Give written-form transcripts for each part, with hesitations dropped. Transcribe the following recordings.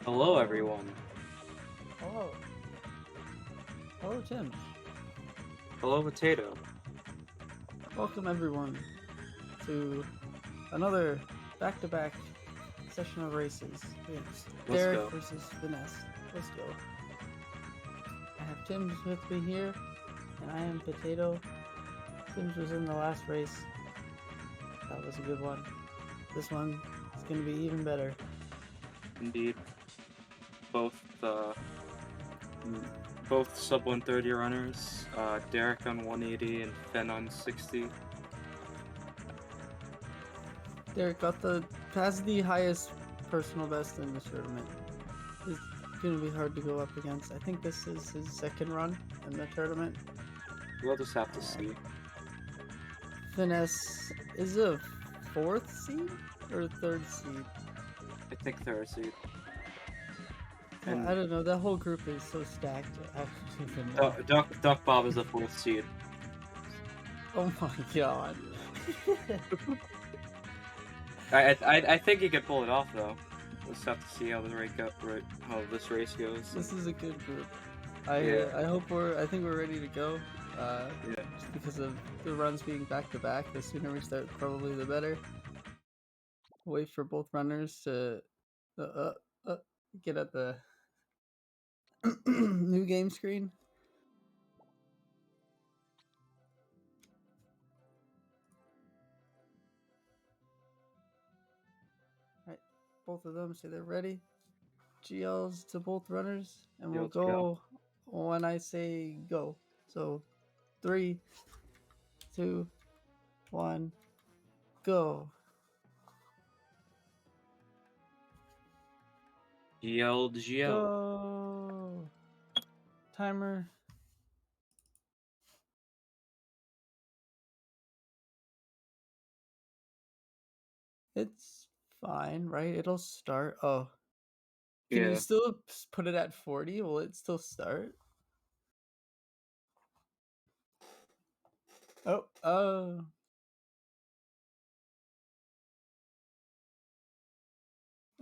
Hello, everyone. Hello. Hello, Tim. Hello, Potato. Welcome, everyone, to another back-to-back session of races. It's Let's Derek go. versus Vanessa. Let's go. I have Tim's with me here, and I am Potato. Tim's was in the last race. That was a good one. This one is going to be even better. Indeed. Both, both sub 130 runners. Derek on 180 and Fenn on 60. Derek has the highest personal best in this tournament. It's going to be hard to go up against. I think this is his second run in the tournament. We'll just have to see. Finesse is a 4th seed or 3rd seed? I think third seed. I don't know. That whole group is so stacked. I don't even know. Duck Bob is the 4th seed. Oh my god. I think he could pull it off though. We'll just have to see how how this race goes. This is a good group. I think we're ready to go. Just because of the runs being back to back, the sooner we start, probably the better. Wait for both runners to get at the new game screen. Alright, both of them say they're ready. GLs to both runners, and we'll go when I say go. So 3, 2, 1, go. GL. Go. Timer. It's fine, right? It'll start. Oh. Can you still put it at 40? Will it still start? Oh.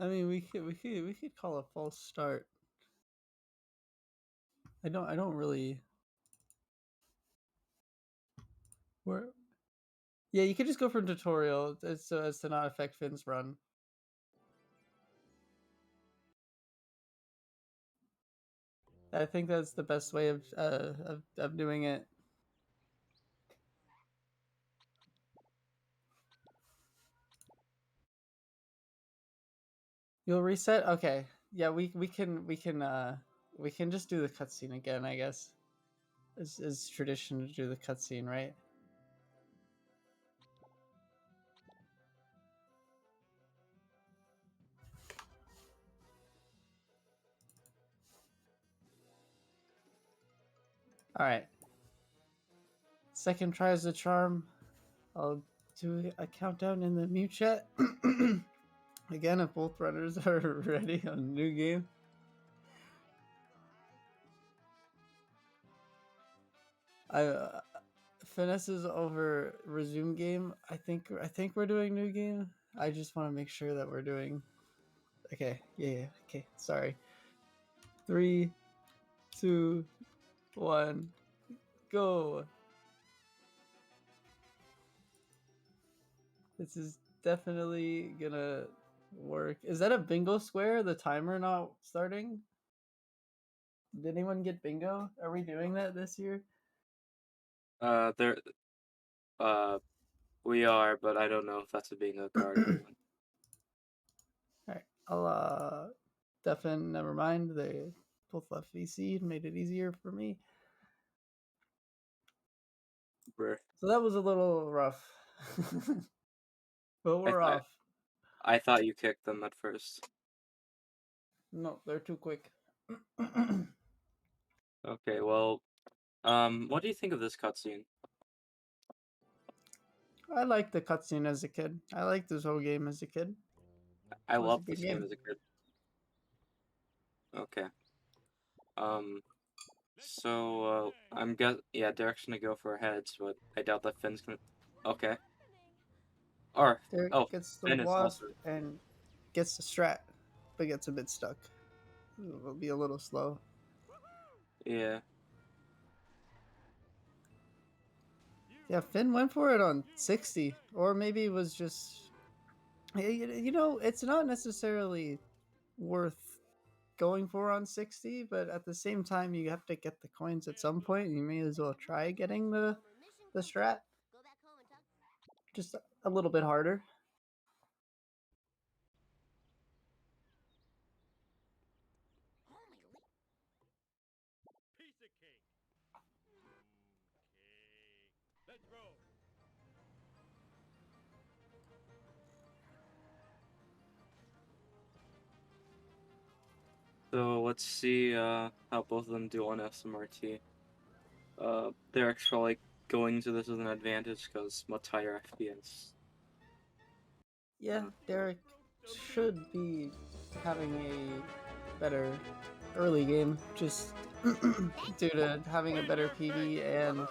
I mean, we could call a false start. I don't really. Where? Yeah, you could just go from tutorial so as to not affect Finn's run. I think that's the best way of doing it. You'll reset? Okay. Yeah, we can just do the cutscene again, I guess. It's tradition to do the cutscene, right? Alright. Second try is the charm. I'll do a countdown in the mute chat. Again, if both runners are ready on new game. Finesse is over resume game. I think we're doing new game. I just want to make sure that we're doing. Okay, yeah. Okay, sorry. 3, 2, 1, go. This is definitely gonna work. Is that a bingo square? The timer not starting? Did anyone get bingo? Are we doing that this year? We are, but I don't know if that's a bingo card or not. Alright, I'll deafen, never mind. They both left VC, made it easier for me. So that was a little rough. But we're off. I thought you kicked them at first. No, they're too quick. Okay, well, what do you think of this cutscene? I liked the cutscene as a kid. I liked this whole game as a kid. I loved this game as a kid. Okay. So, Derek's gonna go for heads, but I doubt that Finn's gonna... Okay. Derek gets the Finn is wasp also... and gets the strat, but gets a bit stuck. will be a little slow. Yeah. Yeah, Finn went for it on 60, or maybe it was just. It's not necessarily worth going for on 60, but at the same time, you have to get the coins at some point. And you may as well try getting the strat. Just a little bit harder. So let's see how both of them do on SMRT. Derek's probably going to this with an advantage because much higher FPS. Yeah, Derek should be having a better early game, just due to having a better PD and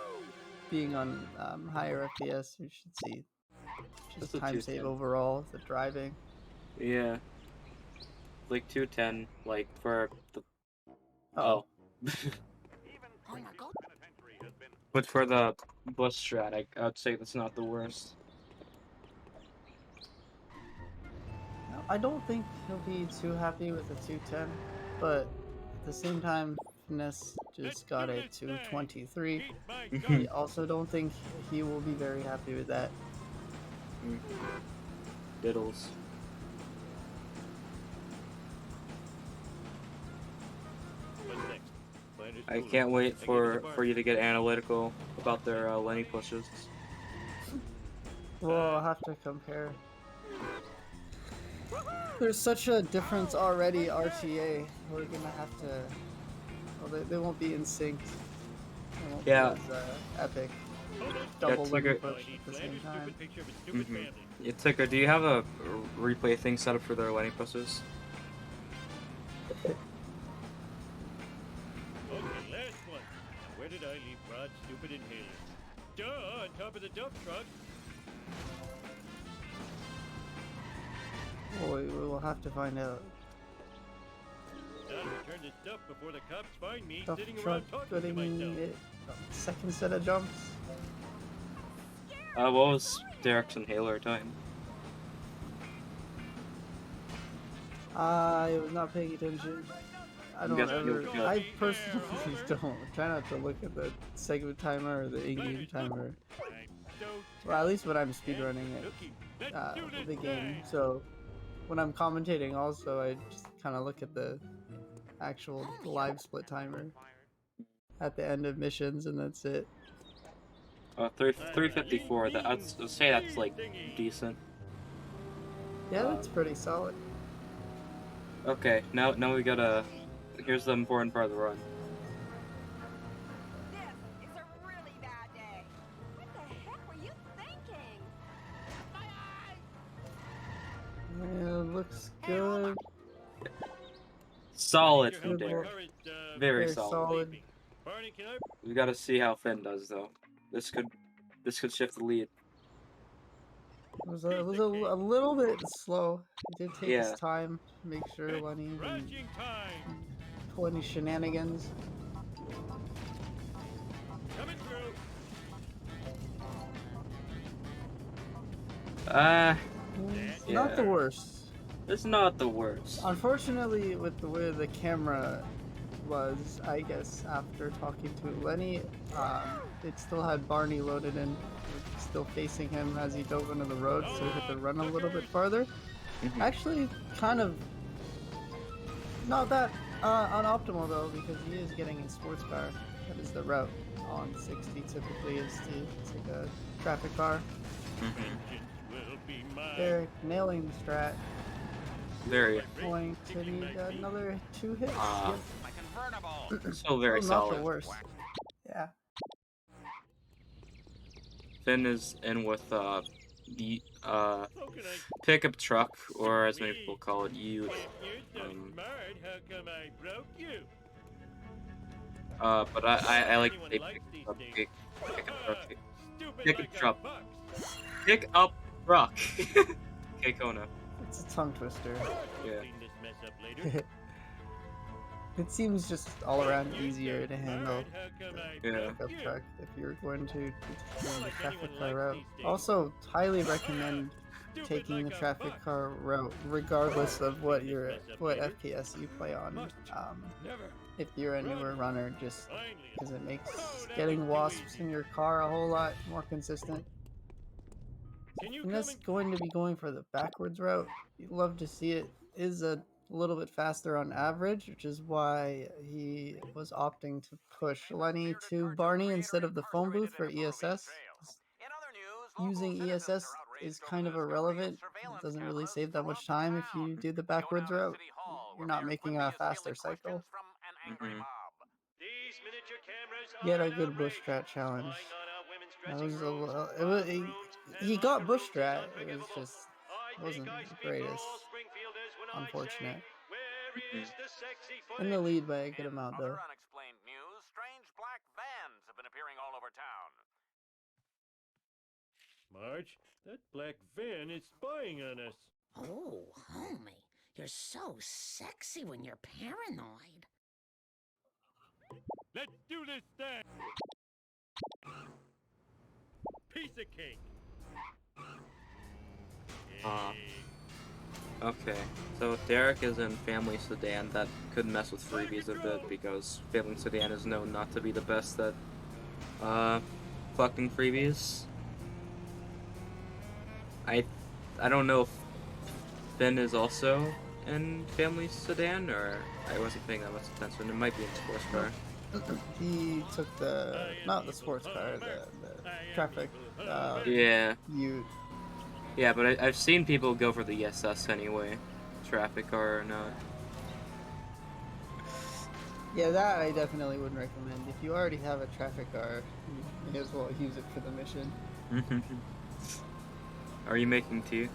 being on higher FPS. We should see just That's a time save 210. overall, the driving. Yeah. Like 210, like for the Oh, but for the bus strat, I would say that's not the worst. no, I don't think he'll be too happy with a 210, but at the same time, Finesse just got a 223. I also don't think he will be very happy with that. Diddles. I can't wait for you to get analytical about their Lenny pushes. We'll have to compare. There's such a difference already, RTA. We're gonna have to. Well, they won't be in sync. They won't Yeah. be as epic. Double Ticker. limit push at the same time. Yeah, Ticker, do you have a replay thing set up for their Lenny pushes? Okay, last one. Where did I leave Rod's stupid inhaler? Duh, on top of the dump truck. Well, we will have to find out. Gotta return this stuff before the cops find me Stuff sitting truck around talking to getting myself. it. Second set of jumps. What was Derek's inhaler time? I was not paying attention. I don't guessing ever. you were I personally don't try not to look at the segment timer or the in-game timer. Well, at least when I'm speedrunning it, the game. So when I'm commentating, also I just kind of look at the actual live split timer at the end of missions, and that's it. 354. I'd say that's like decent. Yeah, that's pretty solid. Okay, now we gotta. Here's the important part of the run. This is a really bad day. What the heck were you thinking? My eyes! Yeah, looks good. Solid Good from Derek. work. Very Very solid. solid. Barney, can I... We gotta see how Finn does though. This could shift the lead. It was a little bit slow. He did take Yeah. his time to make sure Lenny didn't Crashing time. pull any shenanigans. Coming through. Not the Yeah. worst. It's not the worst. Unfortunately, with the way the camera was, I guess, after talking to Lenny, it still had Barney loaded in, still facing him as he dove into the road, so he had to run a little bit farther. Actually, kind of not that unoptimal though, because he is getting in sports car. That is the route on 60 typically, is to take a traffic car. Vengeance will be mine. They're nailing the strat. Very. Going to need another 2 hits. Ah. Yep. Still very Not solid. the worst. Yeah. Finn is in with the How can I... pickup truck, or as many people call it, Ute. If you're so smart, how come I broke you? But I like Anyone to likes these pick things. up truck. Stupid Pick like a truck. bucks. Pick up truck. Okay, Kona. It's a tongue twister. Yeah. Clean this mess up later. It seems just all around easier to handle Alright, how come I Yeah. broke pickup you? truck if you're going to do the Like traffic anyone car likes route. these days. Also, highly recommend Stupid taking the like a traffic fox. car route, regardless of what Clean your this mess up what later. FPS you play on. Must. Never. If you're a Run. newer runner, just Finally. because it makes Oh, that getting was too wasps easy. in your car a whole lot more consistent. Can you And come that's and going to be going for the backwards route. You'd love to see it. Is a little bit faster on average, which is why he was opting to push Lenny to Barney instead of the phone booth for ESS. Using ESS is kind of irrelevant. It doesn't really save that much time if you do the backwards route. You're not making a faster cycle. Mm-hmm. These miniature cameras Get are a an good bush outrage. strat challenge. Spying on our women's That dressing was a rooms, it was bathrooms, he and got locker bush rooms is strat. It was unforgivable. just I think wasn't I the speak for greatest. all Springfielders when I say, Unfortunate. where Mm-hmm. is the sexy In the footage? lead by a good amount though. Unexplained news, strange black vans have been appearing all over town. Marge, that black van is spying on us. Oh, homie, you're so sexy when you're paranoid. Let's do this thing. Piece of cake. Uh. Yay. Okay, so Derek is in Family Sedan. That could mess with freebies a bit because Family Sedan is known not to be the best at fucking freebies. I don't know if Finn is also in Family Sedan, or I wasn't paying that much attention. It might be in Sports Car. He took the not the sports car, the traffic Yeah, ute. yeah, but I've seen people go for the ESS anyway, traffic car or not. Yeah, that I definitely wouldn't recommend. If you already have a traffic car, you may as well use it for the mission. Are you making tea?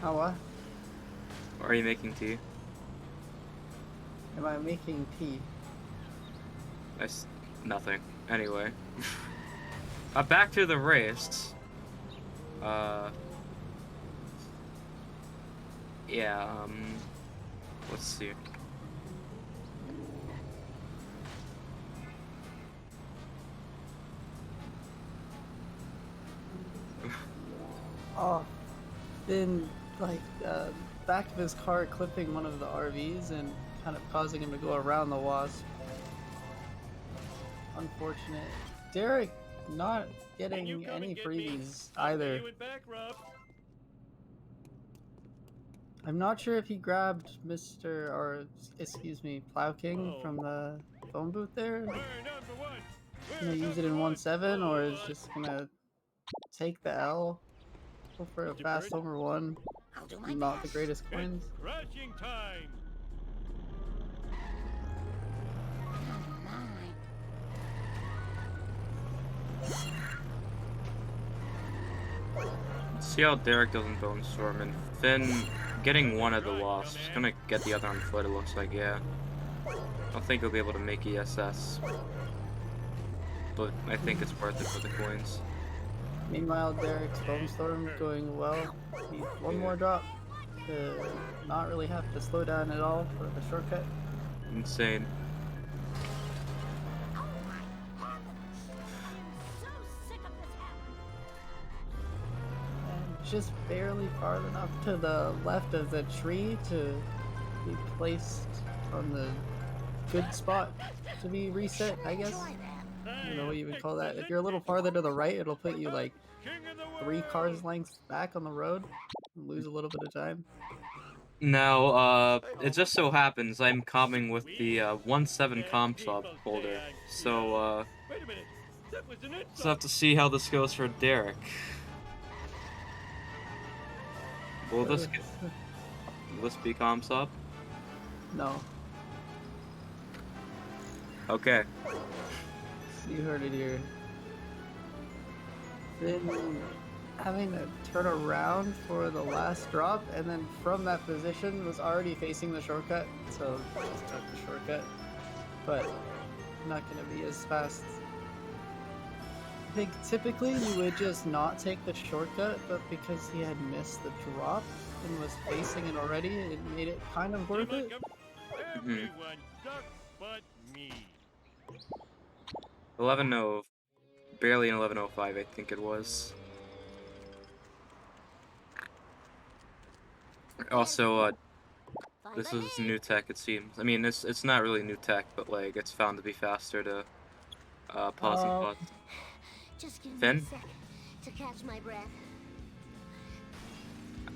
How what? Are you making tea? Am I making tea? Nothing. Anyway. Back to the race. Yeah, let's see. Oh, then like back of his car clipping one of the RVs and kind of causing him to go around the wasp. Unfortunate. Derek not Can you getting come any and get me? freebies I'll pay either. you in back rub. I'm not sure if he grabbed Mr. or excuse me, Plow King from the phone booth there. We're number one. Gonna use it in 1.7 or is just gonna take the L. Go for a Mr. fast Bird? over one. I'll do my Not the best. greatest coins. It's crashing time. Oh, my. See how Derek doesn't Bone Storm, and Finn getting one of the wasps. Gonna get the other on foot, it looks like, yeah. I don't think he'll be able to make ESS. But I think it's worth it for the coins. Meanwhile, Derek's Bone Storm going well. Need one more drop to not really have to slow down at all for the shortcut. Insane. Oh, my heavens. I'm so sick of this happening. And just barely far enough to the left of the tree to be placed on the good spot to be reset, I guess. Enjoy that. I don't know what you would call that. If you're a little farther to the right, it'll put you like King of the 3 world. cars lengths back on the road and lose a little bit of time. Now, it just so happens I'm coming with the 1.7 comp sub holder. So, Wait a minute. That was an just have to see how this goes for Derek. Will this be comp sub? No. Okay. You heard it here. Then having to turn around for the last drop, and then from that position was already facing the shortcut, so just took the shortcut. But not gonna be as fast. I think typically you would just not take the shortcut, but because he had missed the drop and was facing it already, it made it kind of worth it. Everyone sucks but me. 11:0, barely an 11:05, I think it was. Also, Fine this by is me. new tech, it seems. I mean, it's not really new tech, but like it's found to be faster to pause and pause. Just give me a Finn? sec to catch my breath.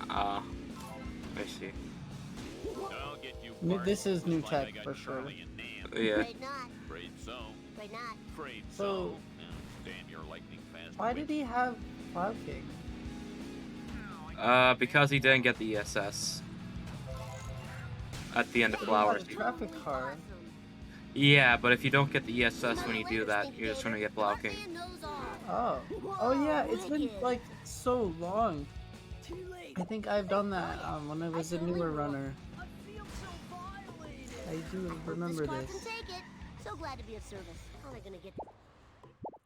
I see. I'll get you This is new Looks like I tech got for sure. Charlie and Nan. Yeah. Afraid not. Afraid so. Afraid not. Afraid So- so. Damn, you're lightning fast. Why did he have Cloud King? Because he didn't get the ESS at the end of But he had Flowers. a traffic car. Awesome. Yeah, but if you don't get the ESS when you do that, you're just gonna get blocking. Man knows all. Oh yeah, it's been like so long. I think I've done that when I was a newer runner. I do remember This car this. can take it. So glad to be of service. How am I gonna get?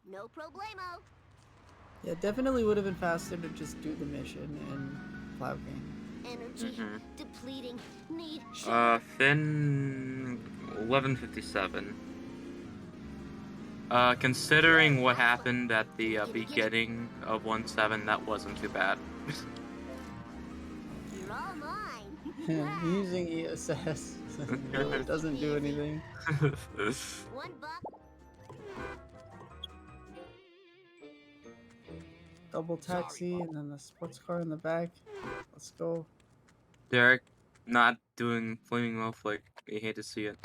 No problemo. Yeah, definitely would have been faster to just do the mission in Cloud King. Energy Mhm. depleting. Need. sugar. Finn 11:57. Considering what happened at the beginning of 1-7, that wasn't too bad. You're all mine. Using ESS really doesn't do anything. $1. Double taxi and then the sports car in the back. Let's go. Derek not doing flaming well flick. You hate to see it.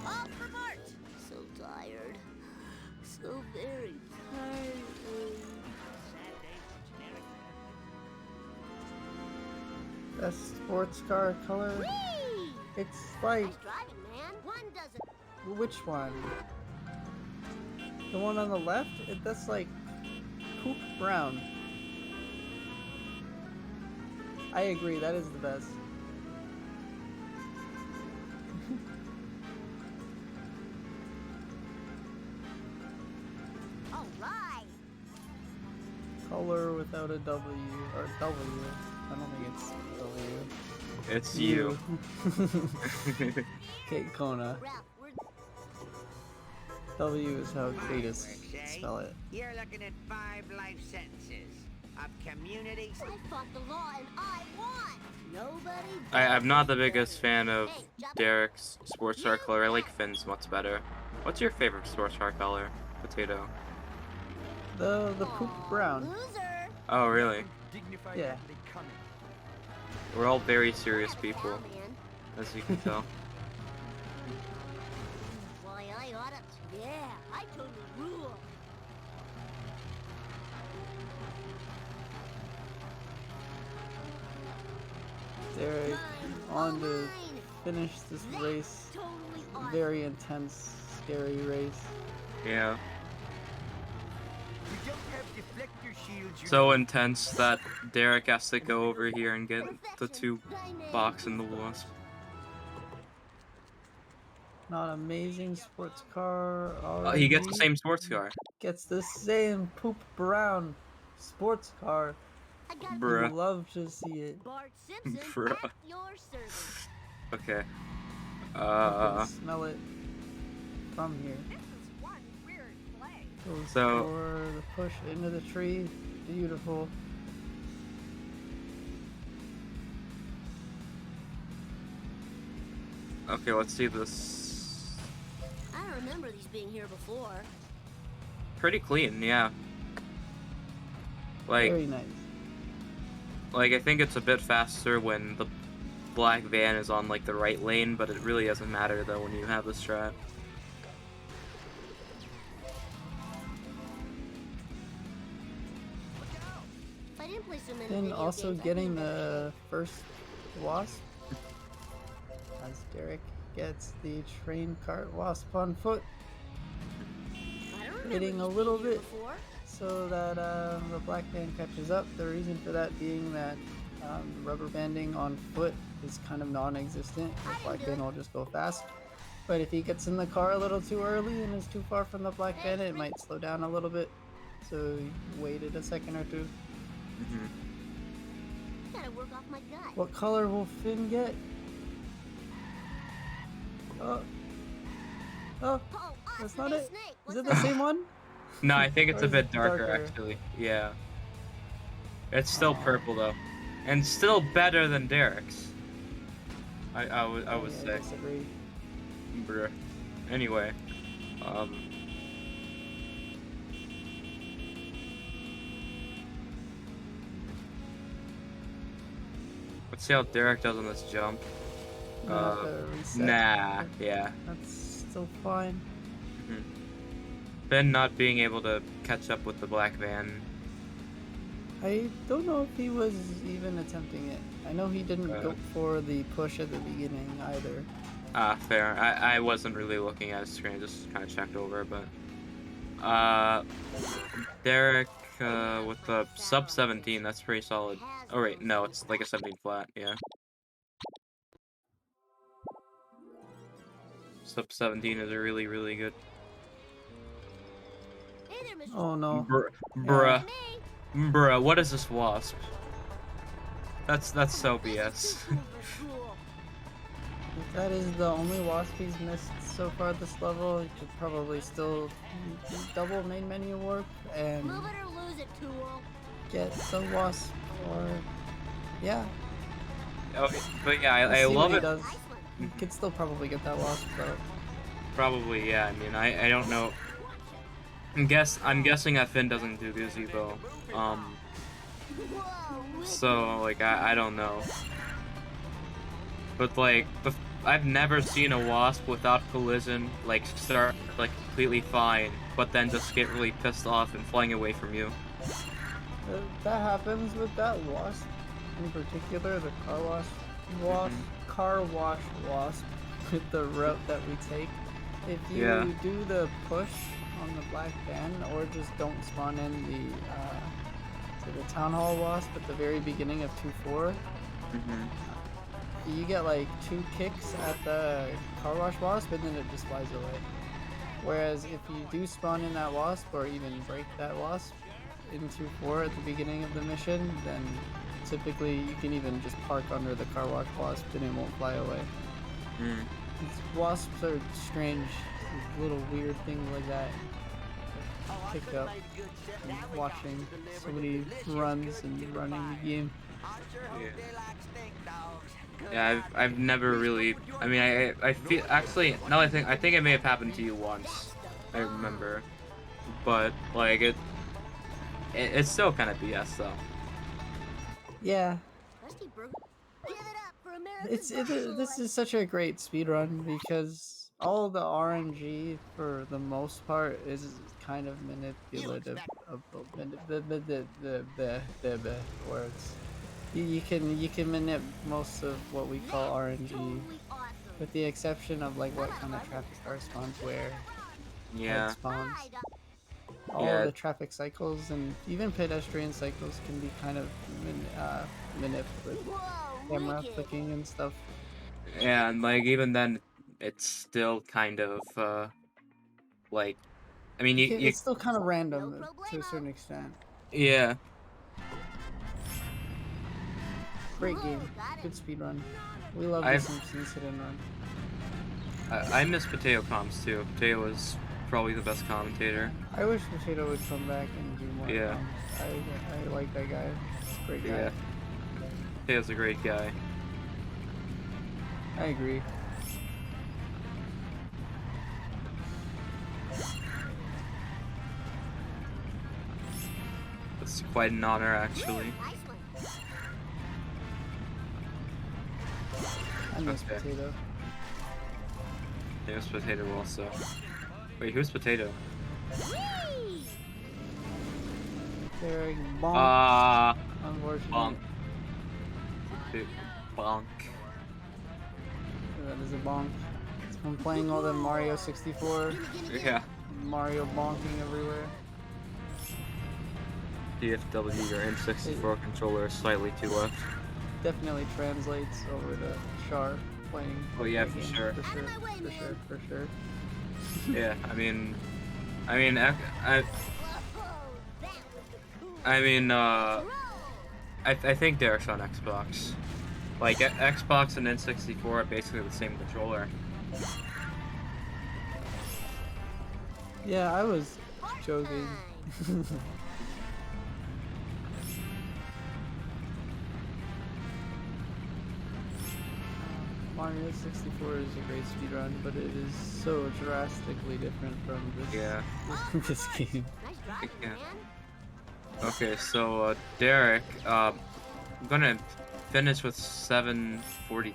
Off for Mart. So tired. So very tired. Best sports car color. Whee! It's like, Nice driving, man. One doesn't. which one? The one on the left? That's like poop brown. I agree, that is the best. All right. Color without a W, or W. I don't think it's W. It's you. Kate Kona. Ralph, we're W is how Kratos spell it. You're looking at 5 life sentences of community. I fought the law and I won. Nobody. I'm not the biggest fan of Derek's sports car color. I like Finn's much better. What's your favorite sports car color? Potato. The poop brown. Loser. Oh, really? Yeah. We're all very serious people, Yeah, man. as you can tell. Why I oughta. Yeah, I totally rule. Derek on to Mine. finish this race. Totally awesome. Very intense, scary race. Yeah. We don't have deflector shields. So intense that Derek has to go over here and get the 2 box in the wasp. Not amazing sports car. He gets the already. same sports car. Gets the same poop brown sports car. I got Bruh. You love to see it. Bart Simpson Bruh. at your service. Okay. I can smell it from here. This is one weird place. Goes So- for the push into the tree. Beautiful. Okay, let's see this. I don't remember these being here before. Pretty clean, yeah. Like, Very nice. I think it's a bit faster when the black van is on, like, the right lane, but it really doesn't matter, though, when you have the strat. If I didn't play so many And video also games, I'd getting be in better the first wasp. As Derek gets the train cart wasp on foot. shape. I don't remember hitting these a little being here bit. before. So that the black band catches up. The reason for that being that rubber banding on foot is kind of non-existent. The black band will just go fast. But if he gets in the car a little too early and is too far from the black van, it might slow down a little bit. So waited a second or two. Mm-hmm. Gotta work off my gut. What color will Finn get? Oh. Oh, Oh, that's awesome, not it. Snake. Is What's it the up? same one? No, I think it's Or a is bit it darker, actually. Yeah. It's still purple though, and still better than Derek's. I would I say. disagree. Bruh. Anyway, let's see how Derek does on this jump. You have to reset. Nah, yeah. That's still fine. Finn not being able to catch up with the black van. I don't know if he was even attempting it. I know he didn't go for the push at the beginning either. Fair. I wasn't really looking at his screen, I just kind of checked over, but Derek with the sub 17, that's pretty solid. Oh wait, no, it's like a 17 flat, yeah. Sub 17 is really, really good. Hey there, Mr. Oh no. Bruh. Bruh, what is this wasp? That's so BS. If that is the only wasp he's missed so far this level, he could probably still double main menu work and Move it or lose it, Tool. get the wasp. Or yeah, Okay, but yeah, we'll I see love what he it. does. He could still probably get that wasp though. Probably, yeah. I mean, I don't know. I'm guessing that Finn doesn't do gazebo. So like I don't know. But like I've never seen a wasp without collision like start like completely fine, but then just get really pissed off and flying away from you. That happens with that wasp in particular, the car wash wasp with the route that we take. If you do the push on the black van or just don't spawn in the town hall wasp at the very beginning of 2-4, you get like 2 kicks at the car wash wasp and then it just flies away. Whereas if you do spawn in that wasp or even break that wasp in 2-4 at the beginning of the mission, then typically you can even just park under the car wash wasp and it won't fly away. These wasps are strange, little weird things like that. Pick up and watching somebody runs and running the game. Yeah, I've never really. I mean, I feel actually. No, I think it may have happened to you once. I remember, but like it's still kind of BS though. Yeah. This is such a great speedrun because all the RNG for the most part is kind of manipulative of the words. You can manip most of what we call RNG, with the exception of like what kind of traffic car spawns where. Yeah. It spawns. All of the traffic cycles and even pedestrian cycles can be kind of manip with camera clicking and stuff. Yeah, and like even then, it's still kind of like, I mean, It's still kind of random to a certain extent. Yeah. Great game, good speedrun. We love the Simpsons hit and run. I miss Potato comms too. Potato is probably the best commentator. I wish Potato would come back and do more. Yeah. I like that guy. He's a great guy. Yeah. Potato's a great guy. I agree. It's quite an honor, actually. I miss Potato. There's Potato also. Wait, who's Potato? They're bonk. Unfortunately. Bonk. Bonk. That is a bonk. It's been playing all the Mario 64. Yeah. Mario bonking everywhere. DFW, your N64 controller is slightly too left. Definitely translates over to Char. playing. Oh yeah, the for game, sure. For sure. Yeah, I mean, I think Derek's on Xbox. Like, Xbox and N64 are basically the same controller. Yeah, I was joking. Mario 64 is a great speedrun, but it is so drastically different from this Yeah. this game. Yeah. Okay, so Derek, I'm gonna finish with 740,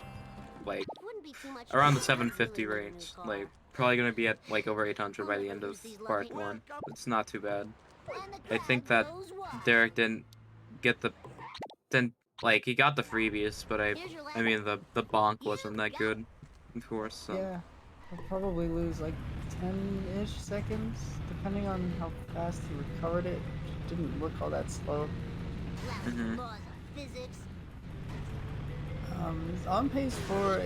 like around the 750 range. Like probably gonna be at like over 800 by the end of part 1. It's not too bad. I think that Derek didn't like he got the freebies, but I mean the bonk wasn't that good, of course. So. Yeah, I'll probably lose like 10-ish seconds, depending on how fast he recovered it. It didn't look all that slow. Mhm. He's on pace for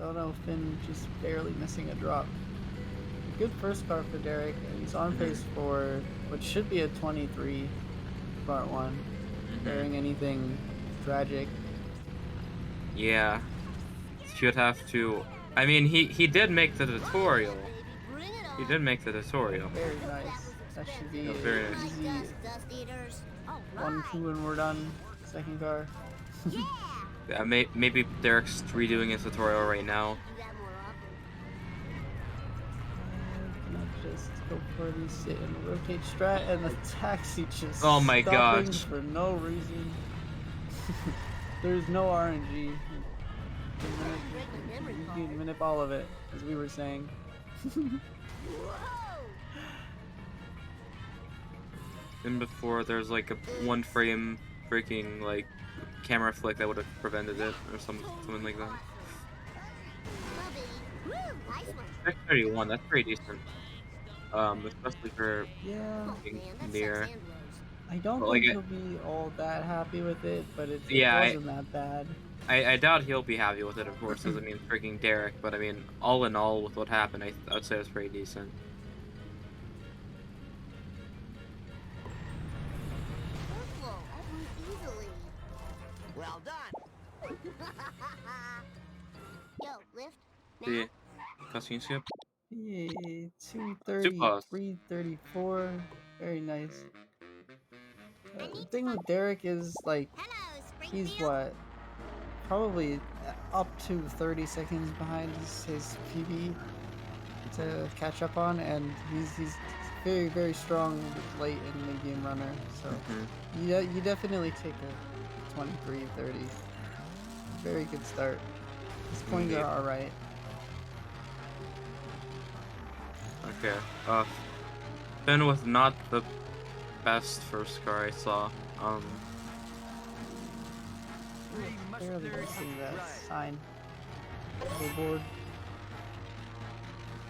oh no, Finn just barely missing a drop. A good first car for Derek, and he's on pace for what should be a 23 part 1, barring anything tragic. Yeah, should have to. I mean, he did make the tutorial. He did make the tutorial. Very nice. That should be very an nice. easy 1-2 and we're done. Second car. Yeah, maybe Derek's redoing his tutorial right now. I'm gonna just go for the sit and rotate strat, and the taxi just Oh my stopping gosh. for no reason. There's no RNG. You can manip all of it, as we were saying. And before there's like a 1 frame freaking like camera flick that would have prevented it or something like that. 631, that's pretty decent. Especially for Yeah. being near. I don't But, think like, he'll be all that happy with it, but it Yeah, wasn't that bad. I doubt he'll be happy with it, of course, because I mean, freaking Derek. But I mean, all in all, with what happened, I'd say it's pretty decent. Well done. Yo, lift. Yeah, cutscene skip. Yay, 230, Super. 334. Very nice. The thing with Derek is, like, he's what? Probably up to 30 seconds behind his PB to catch up on, and he's very, very strong late in the game runner, so you definitely take a 23, 30. Very good start. His points are alright. Okay. Finn was not the best first car I saw. Barely missing that sign. Billboard.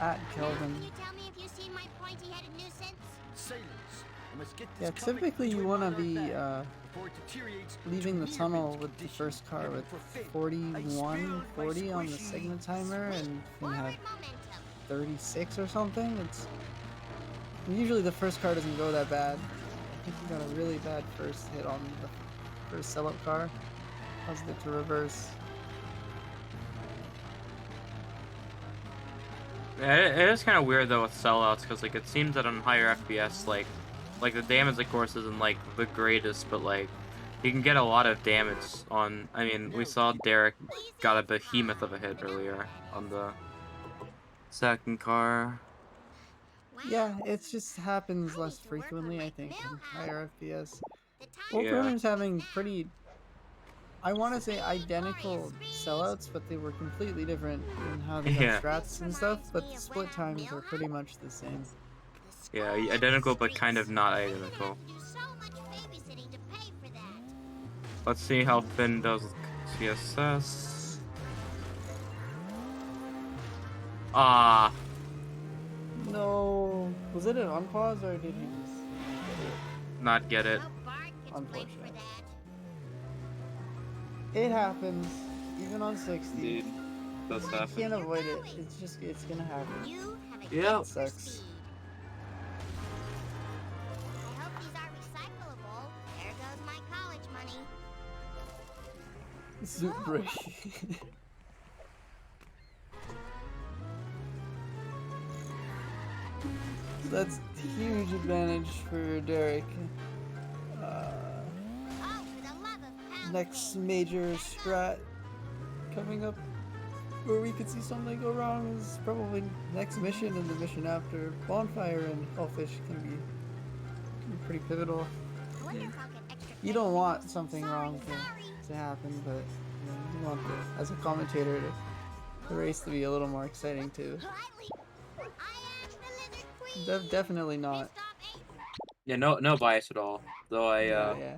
At Kelvin. Can you tell me if you've seen my pointy-headed nuisance? Sailors, I must get Yeah, this comic typically you into want to another be bag before it deteriorates leaving to the tunnel near-mint with the condition. first car with Heaven forbid, 41, I 40 on the squishy signal timer, and Finn Forward had momentum. 36 or something. It's usually the first car doesn't go that bad. I think he got a really bad first hit on the first sell-up car. Caused it to reverse. Yeah, it is kind of weird though with sellouts, because like it seems that on higher FPS, like the damage of course isn't like the greatest, but like you can get a lot of damage on. I mean, we saw Derek got a behemoth of a hit earlier on the second car. Yeah, it just happens less frequently, I think, in higher FPS. Both Yeah. runners having pretty, I want to say identical sellouts, but they were completely different in how they Yeah. got strats and stuff, but the split times are pretty much the same. Yeah, identical but kind of not identical. Let's see how Finn does with CSS. Ah, No, was it an unpause or did he just not get it. Unfortunate. It happens, even on 60. Dude. does You happen. can't avoid it. It's gonna happen. You have a Yeah. gift It for sucks. speed. I hope these are recyclable. There goes my college money. Super. So that's a huge advantage for Derek. Oh, for the love of power. Next major strat coming up where we could see something go wrong is probably next mission and the mission after. Bonfire and Hellfish can be pretty pivotal. I wonder if I'll get extra You don't want something wrong to happen, but you know, you want as a commentator the race to be a little more exciting too. Politely. I am the lizard queen. Definitely not. Stop eight. Yeah, no bias at all. Though Yeah.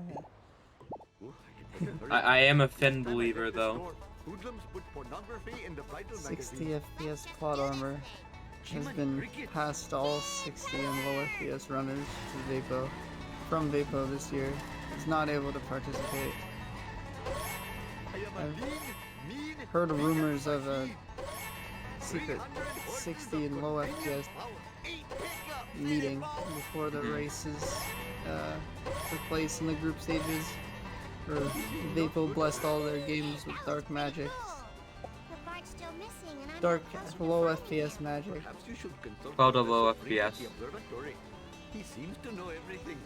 I am a Finn believer though. Hoodlums put pornography in the vital 60 magazine. FPS plot armor has been passed all 60 and low FPS runners to Vapo from Vapo this year. Is not able to participate. I've heard of rumors of a secret 60 and low FPS meeting before the races took place in the group stages. Where Vapo blessed all their games with dark magic. The part's still missing, and I'm Dark, not positive low I can FPS magic. Perhaps you should consult Cloud of Professor low Frink at FPS. the observatory. He seems to know everything,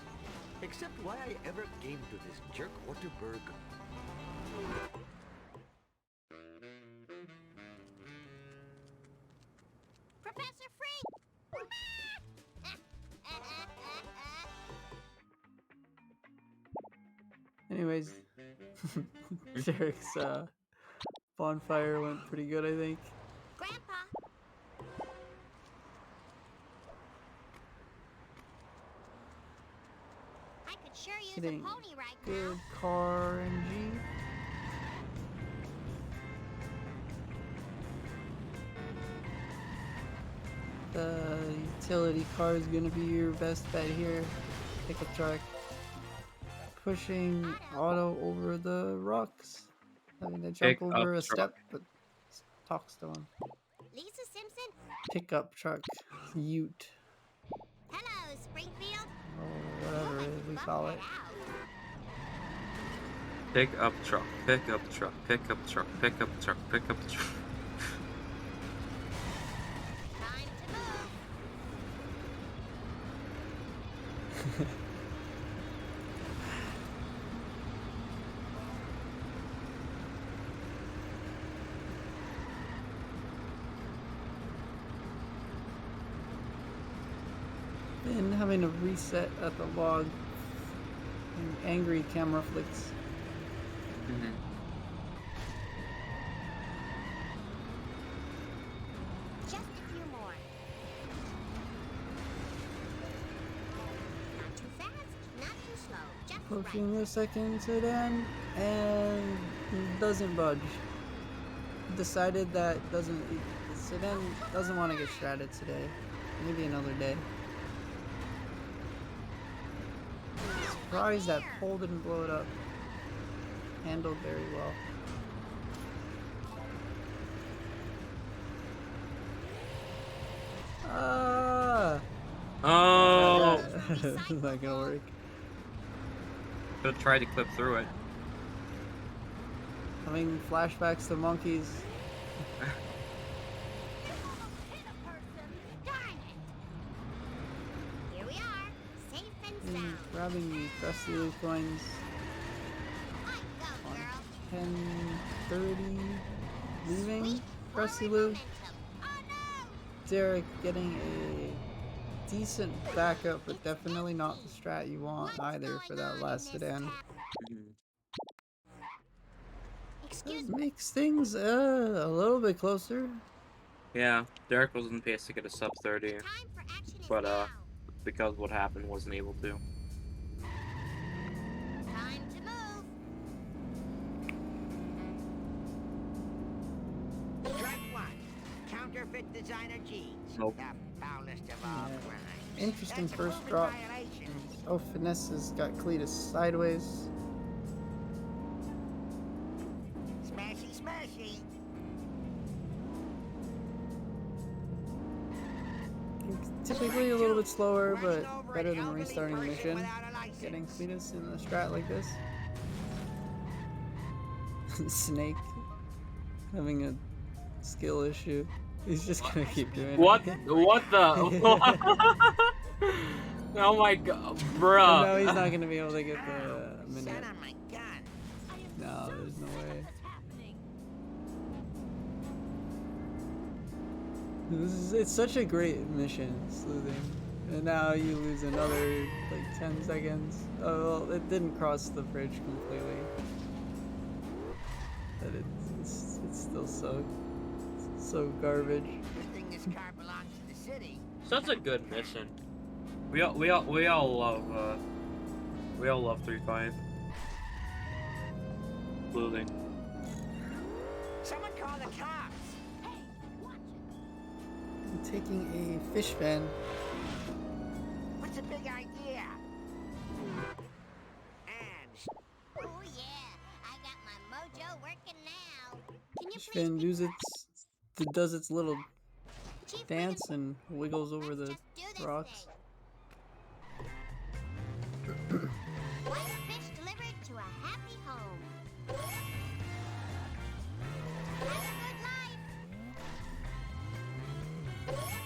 except why I ever came to this jerk Waterberg. Professor Frink! Anyways, Derek's bonfire went pretty good, I think. Grandpa! I could sure use Getting a pony right good now. car RNG. The utility car is gonna be your best bet here. Pickup truck. Pushing auto over the rocks. Having to jump Pickup over a truck. step, but talks to him. Lisa Simpson? Pickup truck. Ute. Hello, Springfield. Or whatever we call it. Pick up truck, pick up truck, pick up truck, pick up truck, pick up truck. Time to move. And having to reset at the log. And angry camera flicks. Just a few more. Not too fast, not too slow. Just right. Pushing the second sedan and doesn't budge. Decided that the sedan doesn't want to get shredded today. Maybe another day. Surprised that pole didn't blow it up. Handled very well. Ah! Oh, That's not gonna work. could have tried to clip through it. Having flashbacks to monkeys. Darn it! Here we are, safe and And sound. grabbing the Crusty Loot coins. I go, girl. 10:30, leaving Sweet Crusty forward Loot. momentum. Oh no! Derek getting a decent backup, but definitely not the strat you want either for that last sedan. Excuse This me. makes things a little bit closer. Yeah, Derek was on pace to get a sub 30, Time for action is but now. because what happened, wasn't able to. Time to move. Strike one. Counterfeit designer jeans. Nope. The foulest of all Yeah. crimes. Interesting That's a first moving drop. violation. Oh, Finesse has got Cletus sideways. Smashy, smashy. bit slower, but Running over better an than elderly restarting the person mission. without a license. Getting Cletus in the strat like this. Snake having a skill issue. He's just gonna keep doing What? it. What the? Oh my god, And bruh. now he's not gonna be able to get the Ow, minute. sat on my gun. No, there's no way. It's such a great mission, sleuthing. And now you lose another like 10 seconds. Oh, well, it didn't cross the bridge completely. But it's still so garbage. Good thing this car belongs to the city. Such a good mission. We all love 3-5. Looting. Someone call the cops. I'm taking a fish van. What's the big idea? And Oh yeah, I got my mojo working now. Can you Fish please van does its little Chief dance and wiggles over Let's the just do this rocks. thing. One fish delivered to a happy home. Have a good life.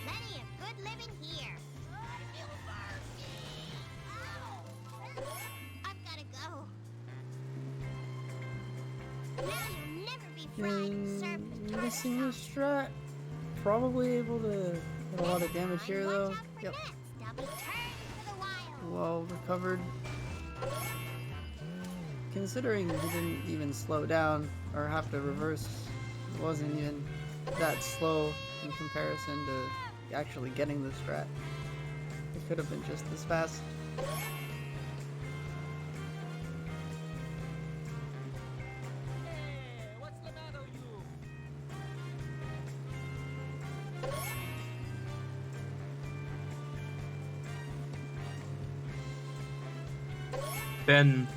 Plenty of good living here. I've gotta go. Now you'll never be frying surf. Missing the strat. Probably able to get a lot of damage here though. Yep. I'll be turned for the wild. Well recovered. Considering he didn't even slow down or have to reverse, it wasn't even that slow in comparison to actually getting the strat. It could have been just as fast. Been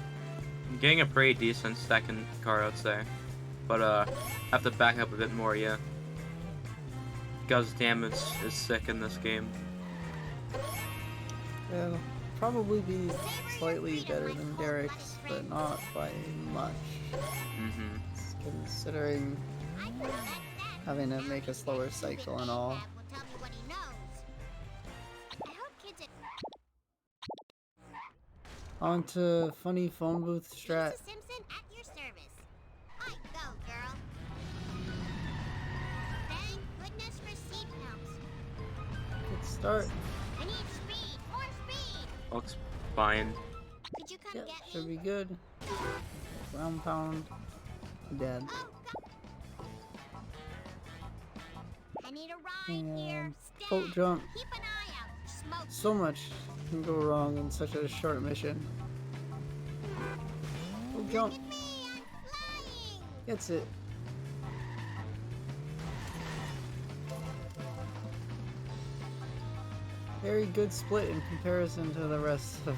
getting a pretty decent second car, I'd say. But have to back up a bit more, yeah. Because damage is sick in this game. It'll probably be slightly better than Derek's, but not by much. Mm-hmm. Considering having to make a slower cycle and all. On to funny phone booth strat. Simpson at your service. I go, girl. Thank goodness for seat belts. Good start. I need speed, more speed. Looks fine. Could you come Yep, get should me? be good. Ground pound. Dead. Oh, go. I need a ride here. And Stay. boat jump. Keep an eye out. Smoke. So much can go wrong in such a short mission. Boat jump. Look at me, I'm flying. Gets it. Very good split in comparison to the rest of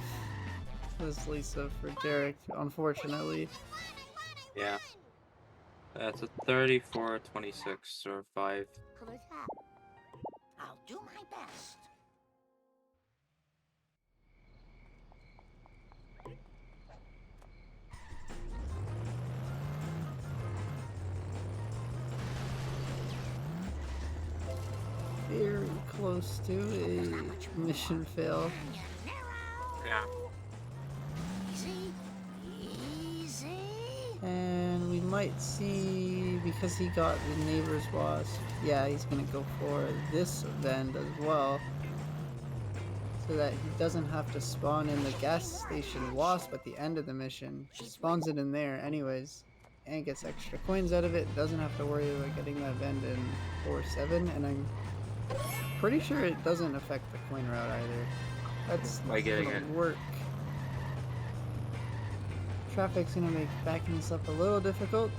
this Lisa for Derek, unfortunately. Yeah. That's a 34-26 or 5. I'll do my best. Very close to a mission fail. Yeah. Easy, easy. And we might see, because he got the neighbor's wasp, yeah, he's gonna go for this vent as well. So that he doesn't have to spawn in the gas station wasp at the end of the mission. He spawns it in there anyways. And gets extra coins out of it. Doesn't have to worry about getting that vent in 4-7. And I'm pretty sure it doesn't affect the coin route either. That's By getting gonna it. work. Traffic's gonna make backing this up a little difficult.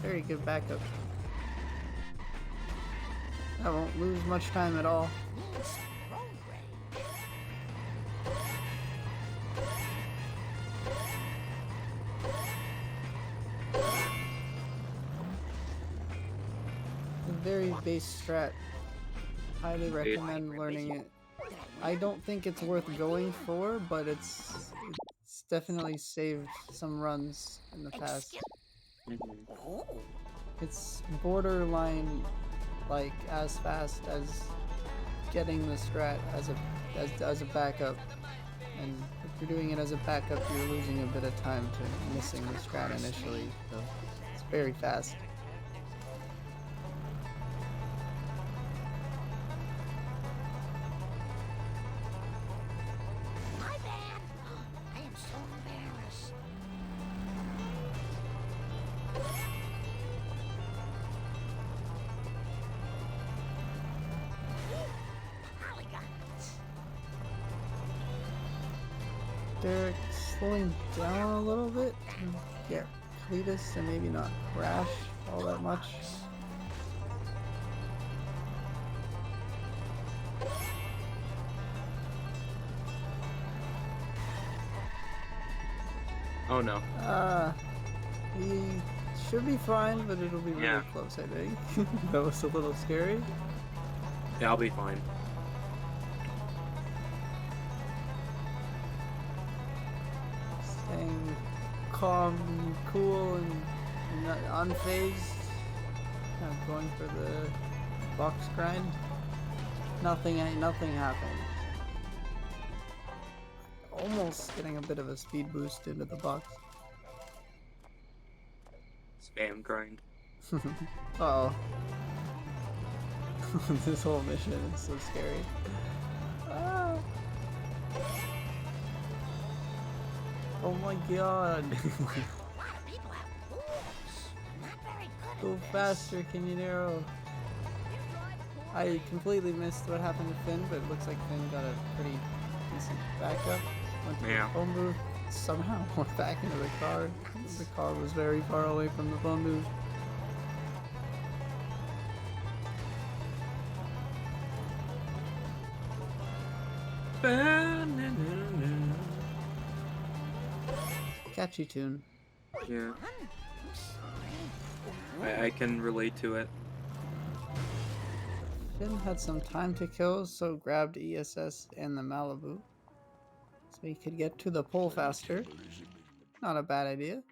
Very good backup. I won't lose much time at all. A very base strat. highly recommend learning it. I don't think it's worth going for, but it's definitely saved some runs in the past. Oh, It's borderline like as fast as getting the strat as a backup. And if you're doing it as a backup, you're losing a bit of time to missing the strat initially. So it's very fast. my bad. I am so embarrassed. Polygons. Derek slowing down a little bit to get Cletus and maybe not crash all that much. Oh no. He should be fine, but it'll be really Yeah. close, I think. That was a little scary. Yeah, I'll be fine. Staying calm and cool and not unfazed. Kind of going for the box grind. Nothing happened. Almost getting a bit of a speed boost into the box. Spam grind. Uh-oh. This whole mission is so scary. Ah. Oh my god. A lot of people have pools. Not very good. Go faster, can you narrow? I completely missed what happened to Finn, but it looks like Finn got a pretty decent backup. Went to Yeah. the phone booth, somehow went back into the car. The car was very far away from the phone booth. Catchy tune. Yeah. I can relate to it. Finn had some time to kill, so grabbed ESS and the Malibu. So he could get to the pole faster. Not a bad idea.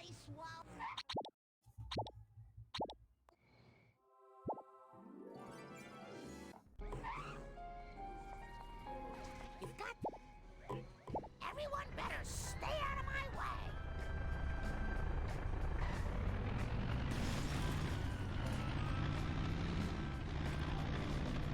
Ice wall. You've got. Everyone better stay out of my way.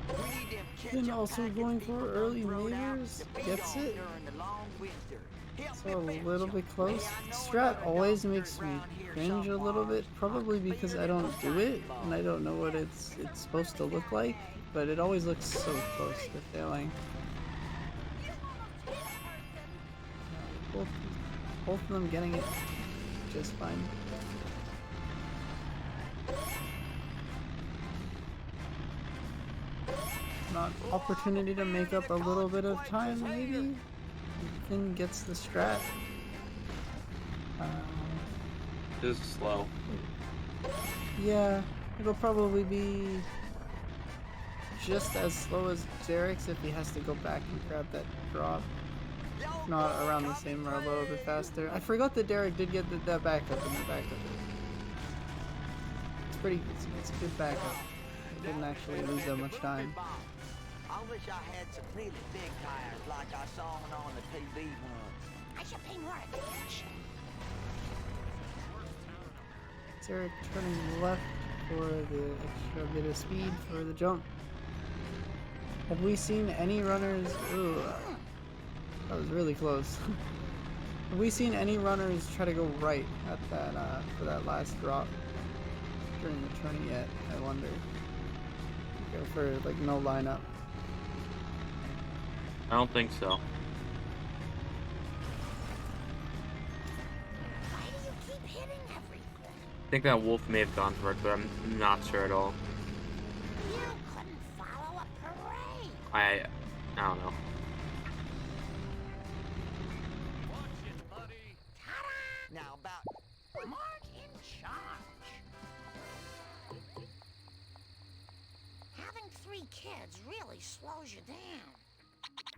We need them Finn ketchup also packets going people for done early throwed out neighbors. to be Gets gone it. during the long winter. Help So me a little fetch bit 'em. close. Hey, I know Strat another always dumpster makes me around here cringe a little somewhere. bit, probably because I don't do it and I don't know what it's supposed to look like, but it always looks so close to failing. Both of them getting it just fine. Not opportunity to make up a little bit of time, maybe? Finn gets the strat. Just slow. Yeah, it'll probably be just as slow as Derek's if he has to go back and grab that drop. If not, around the same or a little bit faster. I forgot that Derek did get that backup in the backup. It's pretty, it's a good backup. He didn't actually lose that much time. I wish I had some really big tires like I saw on the TV once. I should pay more attention. Derek turning left for the extra bit of speed for the jump. Have we seen any runners? Ooh, that was really close. Have we seen any runners try to go right at that for that last drop during the turn yet? I wonder. Go for like no lineup. I don't think so. Why do you keep hitting everything? I think that wolf may have gone for it, but I'm not sure at all. You couldn't follow a parade. I don't know. Ta-da! Now about Mark in charge. kids really slows you down.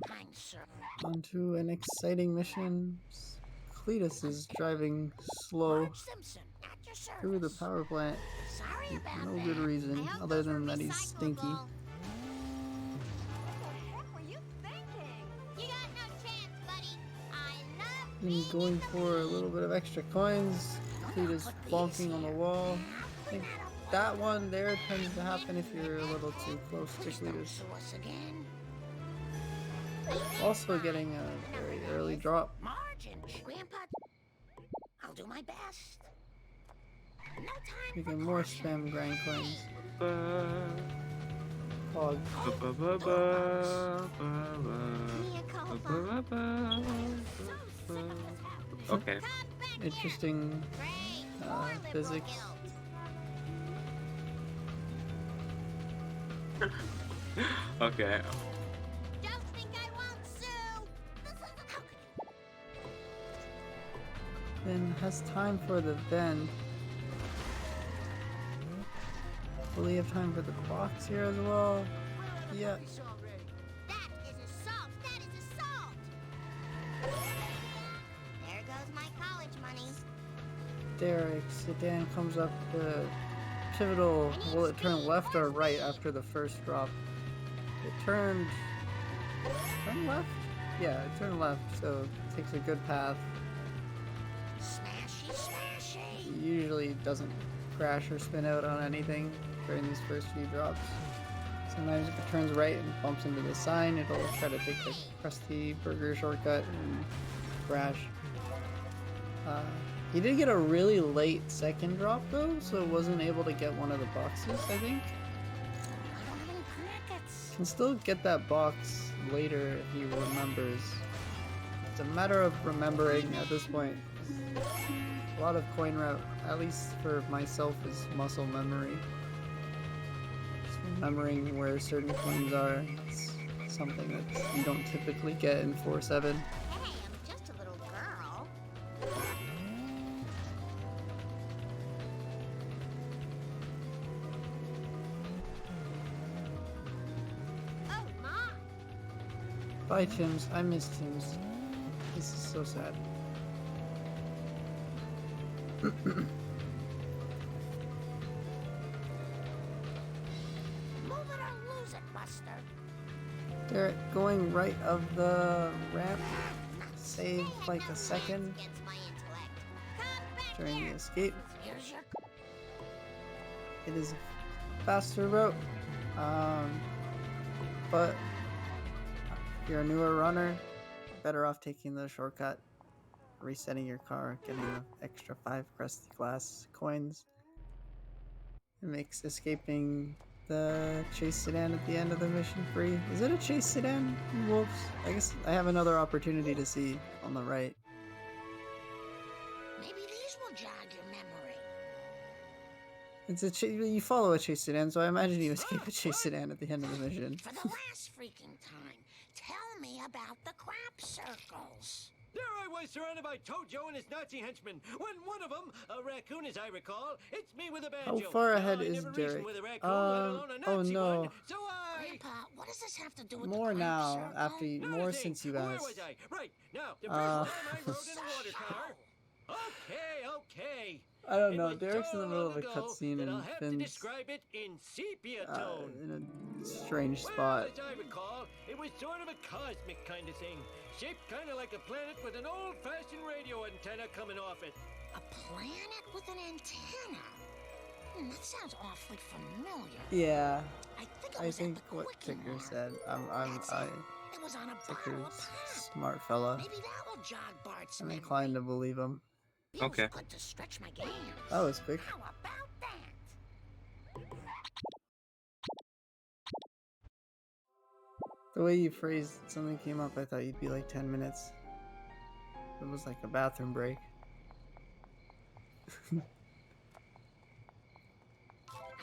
Kind sir. Onto an exciting mission. Cletus is driving slow Marge Simpson, at your service. through the power plant. Sorry about No that. good reason I hope other those were than that he's stinky. recyclable. What the heck were you thinking? You got no chance, buddy. I love And going for a little bit of extra coins. Cletus bonking on the wall. I think that one there tends to happen if you're a little too close to Please don't Cletus. sue us again. Also getting a very early drop. Marge and Grandpa, I'll do my best. No time for Making more caution. spam grind coins. Pog. Okay. Interesting physics. Okay. Don't think I won't sue. Then has time for the bend. Will he have time for the box here as well? Yeah. That is assault. That is assault. There goes my college money. Derek, sedan comes up the pivotal. Will it turn left or right after the first drop? It turned. Turn left? Yeah, it turned left, so it takes a good path. Smashy, smashy. It usually doesn't crash or spin out on anything during these first few drops. Sometimes if it turns right and bumps into the sign, it'll try to take the crusty burger shortcut and crash. He did get a really late second drop though, so wasn't able to get one of the boxes, I think. I don't have any crickets. Can still get that box later if he remembers. It's a matter of remembering at this point. A lot of coin route, at least for myself, is muscle memory. Just remembering where certain coins are. It's something that you don't typically get in 4-7. Hey, I'm just a little girl. Oh my! Bye, Tim's. I miss Tim's. This is so sad. Move it or lose it, Buster. They're going right of the ramp. Save like a second Against my intellect. Come back during here. the escape. Here's your It is a faster route, but if you're a newer runner, better off taking the shortcut, resetting your car, getting the extra 5 crusty glass coins. It makes escaping the chase sedan at the end of the mission free. Is it a chase sedan in Wolves? I guess I have another opportunity to see on the right. Maybe these will jog your memory. It's a you follow a chase sedan, so I imagine you escape a chase sedan at the end of the mission. For the last freaking time, tell me about the crap circles. There I was, surrounded by Tojo and his Nazi henchmen. When one of them, a raccoon as I recall, hits me with a banjo. How far Now, ahead I is never reasoned Derek? with a raccoon, let alone a Oh Nazi no. one, so I... Grandpa, what does this have to do with More the crap now, circle? after you, more Nothing. since you Where asked. was I? Right, now, the first Uh, time I rode in a water car. Okay. I don't It know. was Derek's so in the middle of a long ago cutscene that I'll and have to Finn's describe it in sepia tone. in a strange Well, spot. as I recall, it was sort of a cosmic kind of thing. Shaped kind of like a planet with an old-fashioned radio antenna coming off it. A planet with an antenna? That sounds awfully familiar. Yeah, I think it I was think at the what Quickie Ticker Mart. said. That's it. It was on a bottle Ticker's of pop. smart fella. Maybe that will jog Bart's I'm memory. inclined to believe him. Feels Okay. good to stretch my games. That was quick. How about that? The way you phrased something came up, I thought you'd be like 10 minutes. It was like a bathroom break. I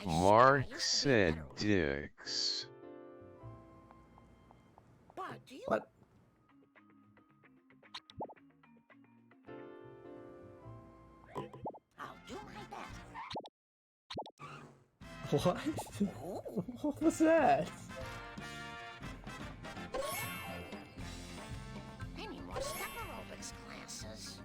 swear I Mark used to be said better. dicks. Bart, do you What? I'll do my best. What? What was that? more step aerobics classes.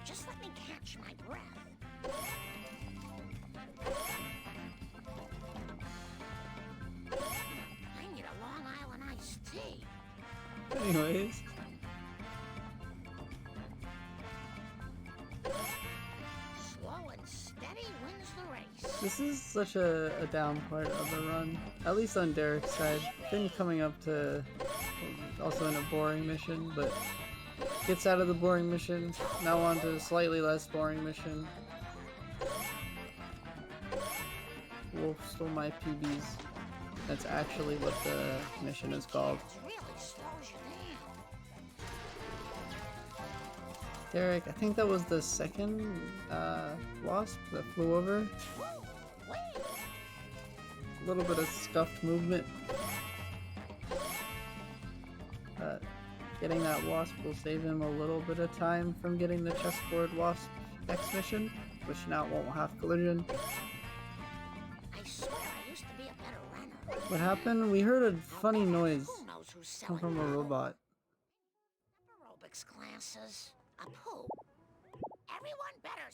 Just let me catch my breath. I need a Long Island iced tea. Anyways. Slow and steady wins the race. This is such a down part of the run, at least on Derek's side. Finn coming up to also in a boring mission, but gets out of the boring mission, now on to a slightly less boring mission. Wolf stole my PBs. That's actually what the mission is called. It really slows you down. Derek, I think that was the second wasp that flew over. Whoa, wait. A little bit of scuffed movement. But getting that wasp will save him a little bit of time from getting the chessboard wasp X mission, which now won't have collision. I swear I used to be a better runner. What happened? We heard a funny noise Who knows who's come selling from a now? robot. Aerobics classes. A poo. Everyone better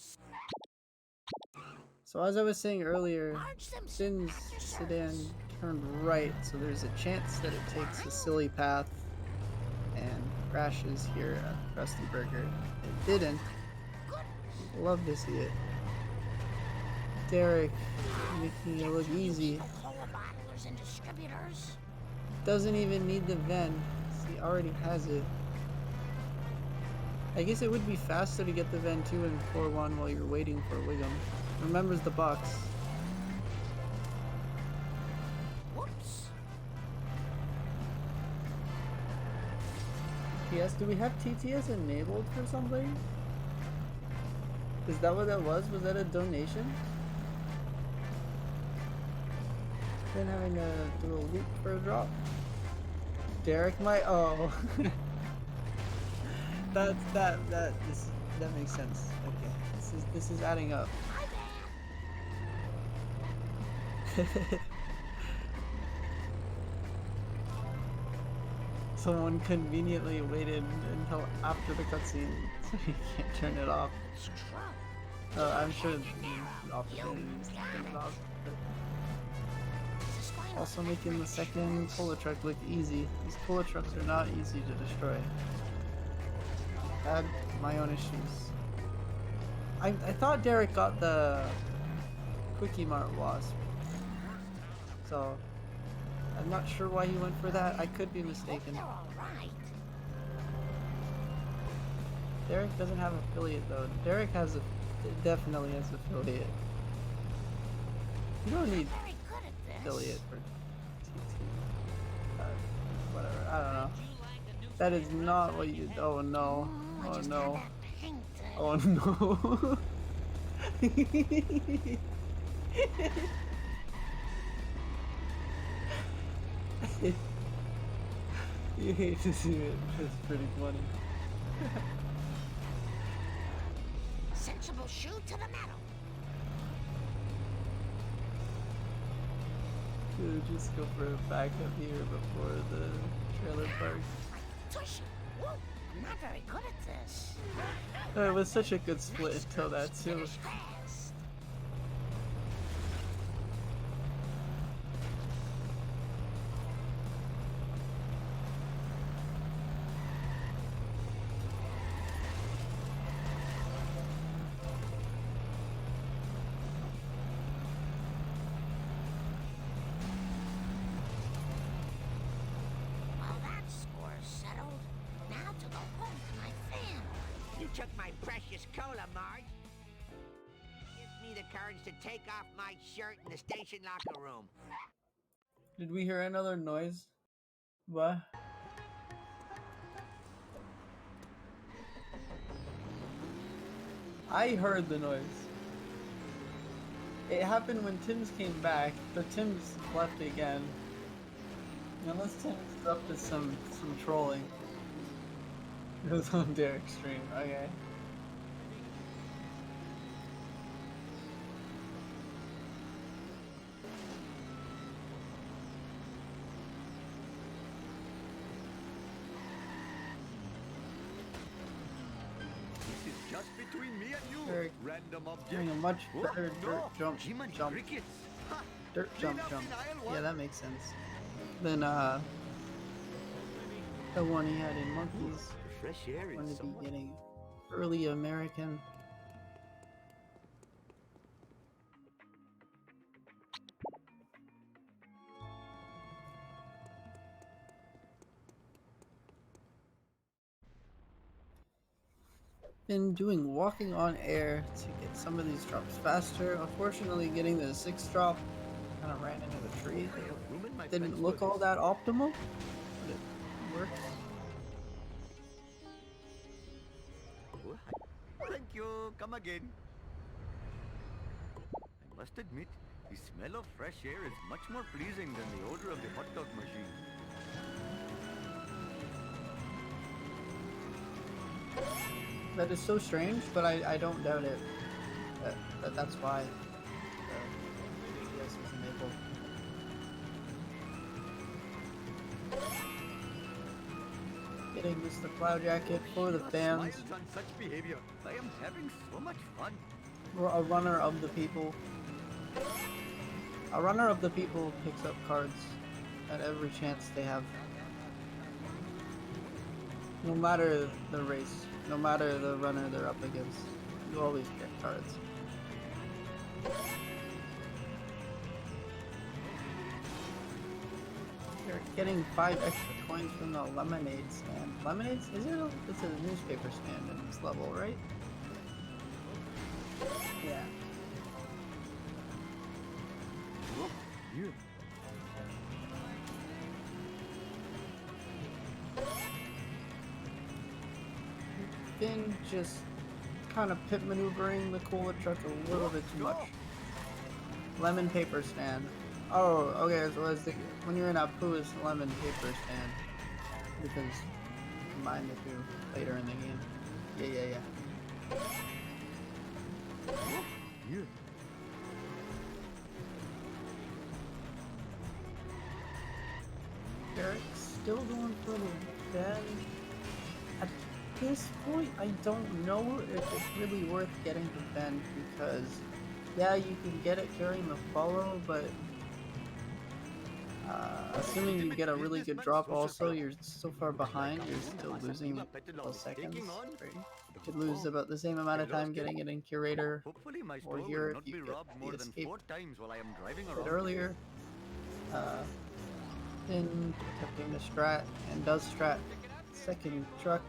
So as I was saying earlier, Marge Simpson. Finn's sedan turned right, so there's a chance that it takes a silly path and crashes here at Krusty Burger. It didn't. Love to see it. Derek making it look easy. Cola bottlers and distributors. Doesn't even need the Ven. He already has it. I guess it would be faster to get the Ven 2 and 4-1 while you're waiting for Wiggum. Remembers the box. Whoops. Yes, do we have TTS enabled for something? Is that what that was? Was that a donation? Then having to do a loop for a drop? Derek might. Oh. that makes sense. Okay. This is adding up. Someone conveniently waited until after the cutscene so you can't turn it off. I'm sure the opportunity is to turn it off. But also making the second Cola truck look easy. These Cola trucks are not easy to destroy. I had my own issues. I thought Derek got the Quickie Mart Wasp. So I'm not sure why he went for that. I could be mistaken. They're all right. Derek doesn't have affiliate though. Derek definitely has affiliate. You don't need Very good at this. affiliate for TT. Whatever. I don't know. That is not what you. Oh no. I Oh just no. had that painted. Oh no. You hate to see it, but it's pretty funny. Sensible shoe to the metal. Could just go for a backup here before the trailer park. Tushy. Whoa, I'm not very good at this. It was such a good split until that too. Finish fast. Well, that score's settled. Now to go home to my family. You took my precious cola, Marge. Gives me the courage to take off my shirt in the station locker room. Did we hear another noise? What? I heard the noise. It happened when Tim's came back, but Tim's left again. Unless Tim's up to some trolling. It was on Derek's stream, okay. just between me and you. Eric Random object. doing a much Oh, better no. dirt jump. Jiminy Jump. crickets. Ha. Dirt Clean jump up jump. in aisle Yeah, one. that makes sense. Then the one he had in Monkeys. The fresh air Going is to be somewhat... getting early American. Been doing walking on air to get some of these drops faster. Unfortunately, getting the 6th drop kind of ran into the tree. I have ruined my Didn't friend's look all works. that optimal, but it works. Oh, hi. Thank you. Come again. I must admit, the smell of fresh air is much more pleasing than the odor of the hot dog machine. That is so strange, but I don't doubt it. That's why the GPS is enabled. Getting Mr. Cloud Jacket for the fans. Smiles on such behavior. I am having so much fun. A runner of the people. A runner of the people picks up cards at every chance they have. No matter the race, no matter the runner they're up against, you always get cards. You're getting 5 extra coins from the lemonade stand. Lemonades? Is it? It's a newspaper stand in this level, right? Yeah. Oh, yeah. Been just kind of pit maneuvering the cooler truck a little bit too much. Lemon paper stand. Oh, okay, so when you're in Apu, it's lemon paper stand. Because combine the two later in the game. Yeah. Oh, yeah. Eric's still going for the bend. At this point, I don't know if it's really worth getting the bend because, yeah, you can get it during the follow, but assuming you get a really good drop also, you're so far behind, you're still losing those seconds. Right? You could lose about the same amount of time getting it in Curator Hopefully my or store here will if not you be get robbed more the than escape 4 times while I am driving a bit around. earlier. Then attempting the strat and does strat. Second truck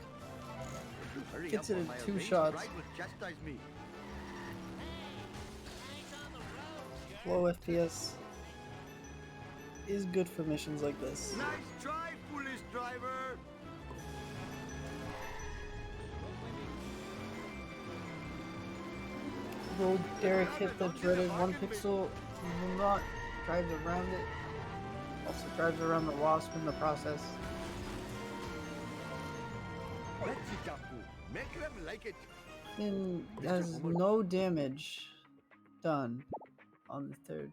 Hurry gets up it or in my 2 erased shots. bride will chastise me. Low FPS is good for missions like this. Nice try, foolish driver. Will Derek hit the dreaded 1 pixel? He will not. Drives around it. Also drives around the wasp in the process. That's it, Apu. Make them like it. And has no damage done on the 3rd.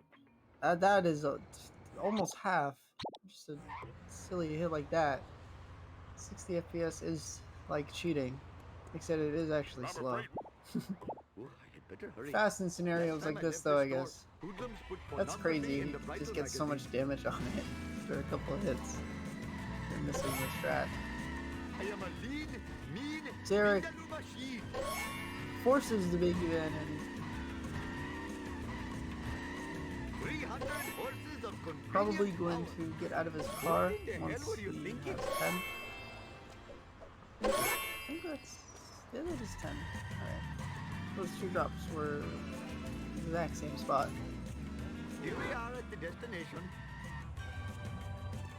That is almost half. Just a silly hit like that. 60 FPS is like cheating, except it is actually slow. Oh, I had better hurry. Fast in scenarios like this though, I guess. Hoodlums put That's pornography crazy. in You the bridal just get so magazine. much damage on it after a couple of hits. You're missing the strat. I am a lean, mean, Derek vindaloo machine. forces the big event and 300 horses of convenient probably going power. to get out of his car What in the hell once were you he thinking? has 10. I think that's... yeah, that is 10. Alright. Those 2 drops were the exact same spot. Here we are at the destination.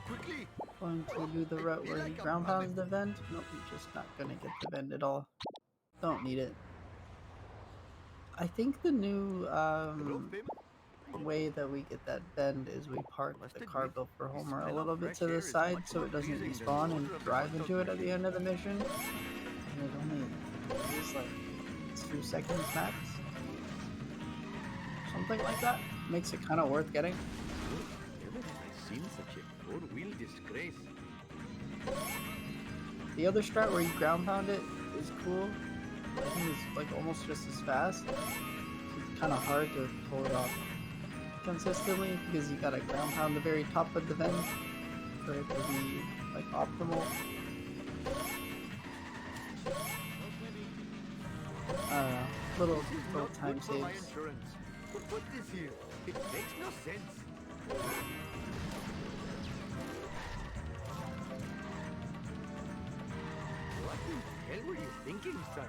Quickly. Going to do the route where he ground pounds the vent. Nope, you're just not gonna get the vent at all. Don't need it. I think the new Hello, Fim. way that we get that bend is we park the car built for Homer a little bit to the side so it doesn't respawn and drive into it at the end of the mission. And it only is like 2 seconds max. Something like that. Makes it kind of worth getting. Never have I seen such a four-wheel disgrace. The other strat where you ground pound it is cool. him is like almost just as fast. It's kind of hard to pull it off consistently because you gotta ground pound the very top of the vent for it to be like optimal. I don't know. Little time Good for my saves. insurance. But what is here? It makes no sense. What the hell were you thinking, sir?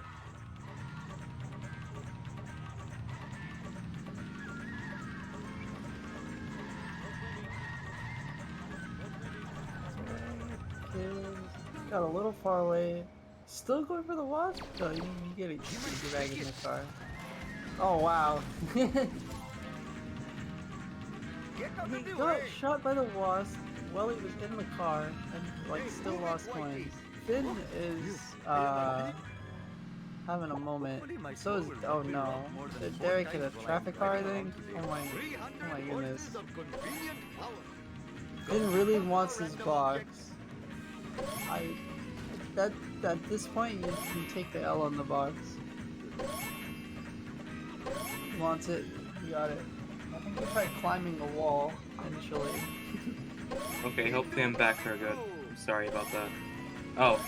Got a little far away. Still going for the wasp? No, you get it. You get back in the car. Oh wow. He got shot by the wasp while he was in the car and like still lost coins. Finn is having a moment. So is oh no. Is Derek in a traffic car thing? Oh my goodness. Finn really wants his box. At this point you take the L on the box. He wants it, you got it. I think he tried climbing a wall initially. Okay, hopefully I'm back for good. I'm sorry about that. Oh,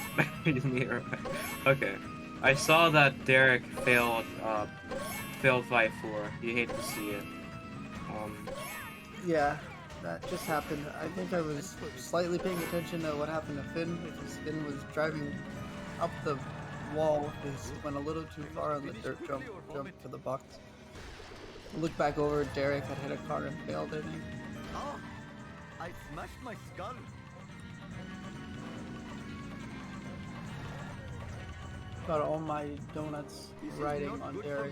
okay. I saw that Derek failed Fight 4. You hate to see it. Yeah, that just happened. I think I was slightly paying attention to what happened to Finn because Finn was driving up the wall because he went a little too far on the dirt jump to the box. I looked back over, Derek had hit a car and failed, I think. Oh, I smashed my skull. Got all my donuts riding on Derek.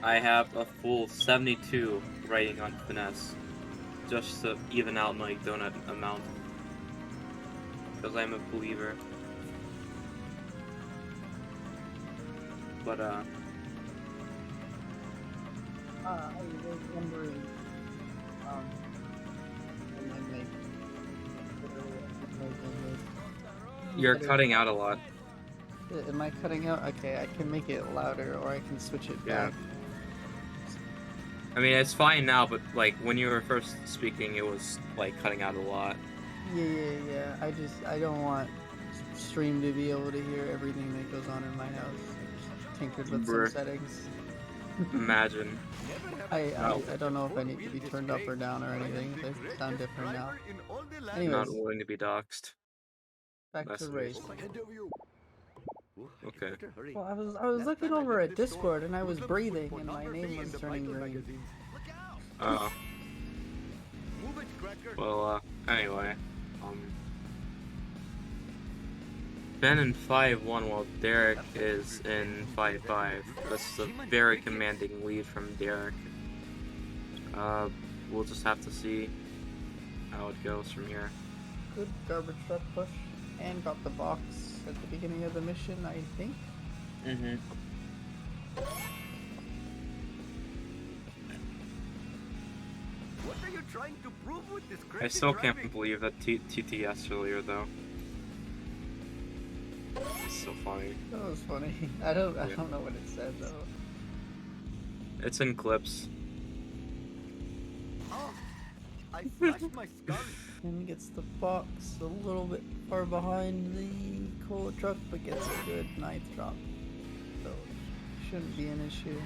I have a full 72 riding on Finesse, just to even out my donut amount, because I'm a believer. But I was wondering, you're cutting out a lot. Am I cutting out? Okay, I can make it louder or I can switch it Yeah. back. I mean, it's fine now, but like when you were first speaking, it was like cutting out a lot. Yeah. I don't want stream to be able to hear everything that goes on in my house. Just tinkered with some settings. Imagine. I don't know if I need to be turned up or down or anything. They sound different now. Not Anyways, willing to be doxxed. back to race. Okay. Well, I was looking over at Discord and I was breathing and my name was turning green. Oh. Well, anyway. Ben in 5-1 while Derek is in 5-5. That's a very commanding lead from Derek. We'll just have to see how it goes from here. Good garbage truck push and got the box at the beginning of the mission, I think. Mm-hmm. What are you trying to prove with this crazy I still driving? can't believe that TTS earlier though. It's so funny. That was funny. I don't know what it said though. It's in clips. Oh, I smashed my skull. And gets the box a little bit far behind the cola truck, but gets a good ninth drop. So shouldn't be an issue.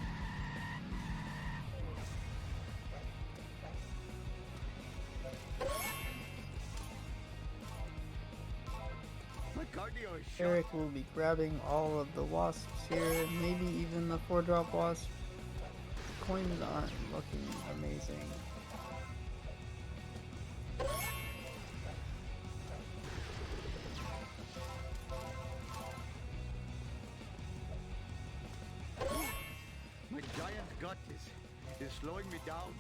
My cardio is shot. Eric will be grabbing all of the wasps here, maybe even the 4-drop wasp. Coins aren't looking amazing. My giant gut is slowing me down.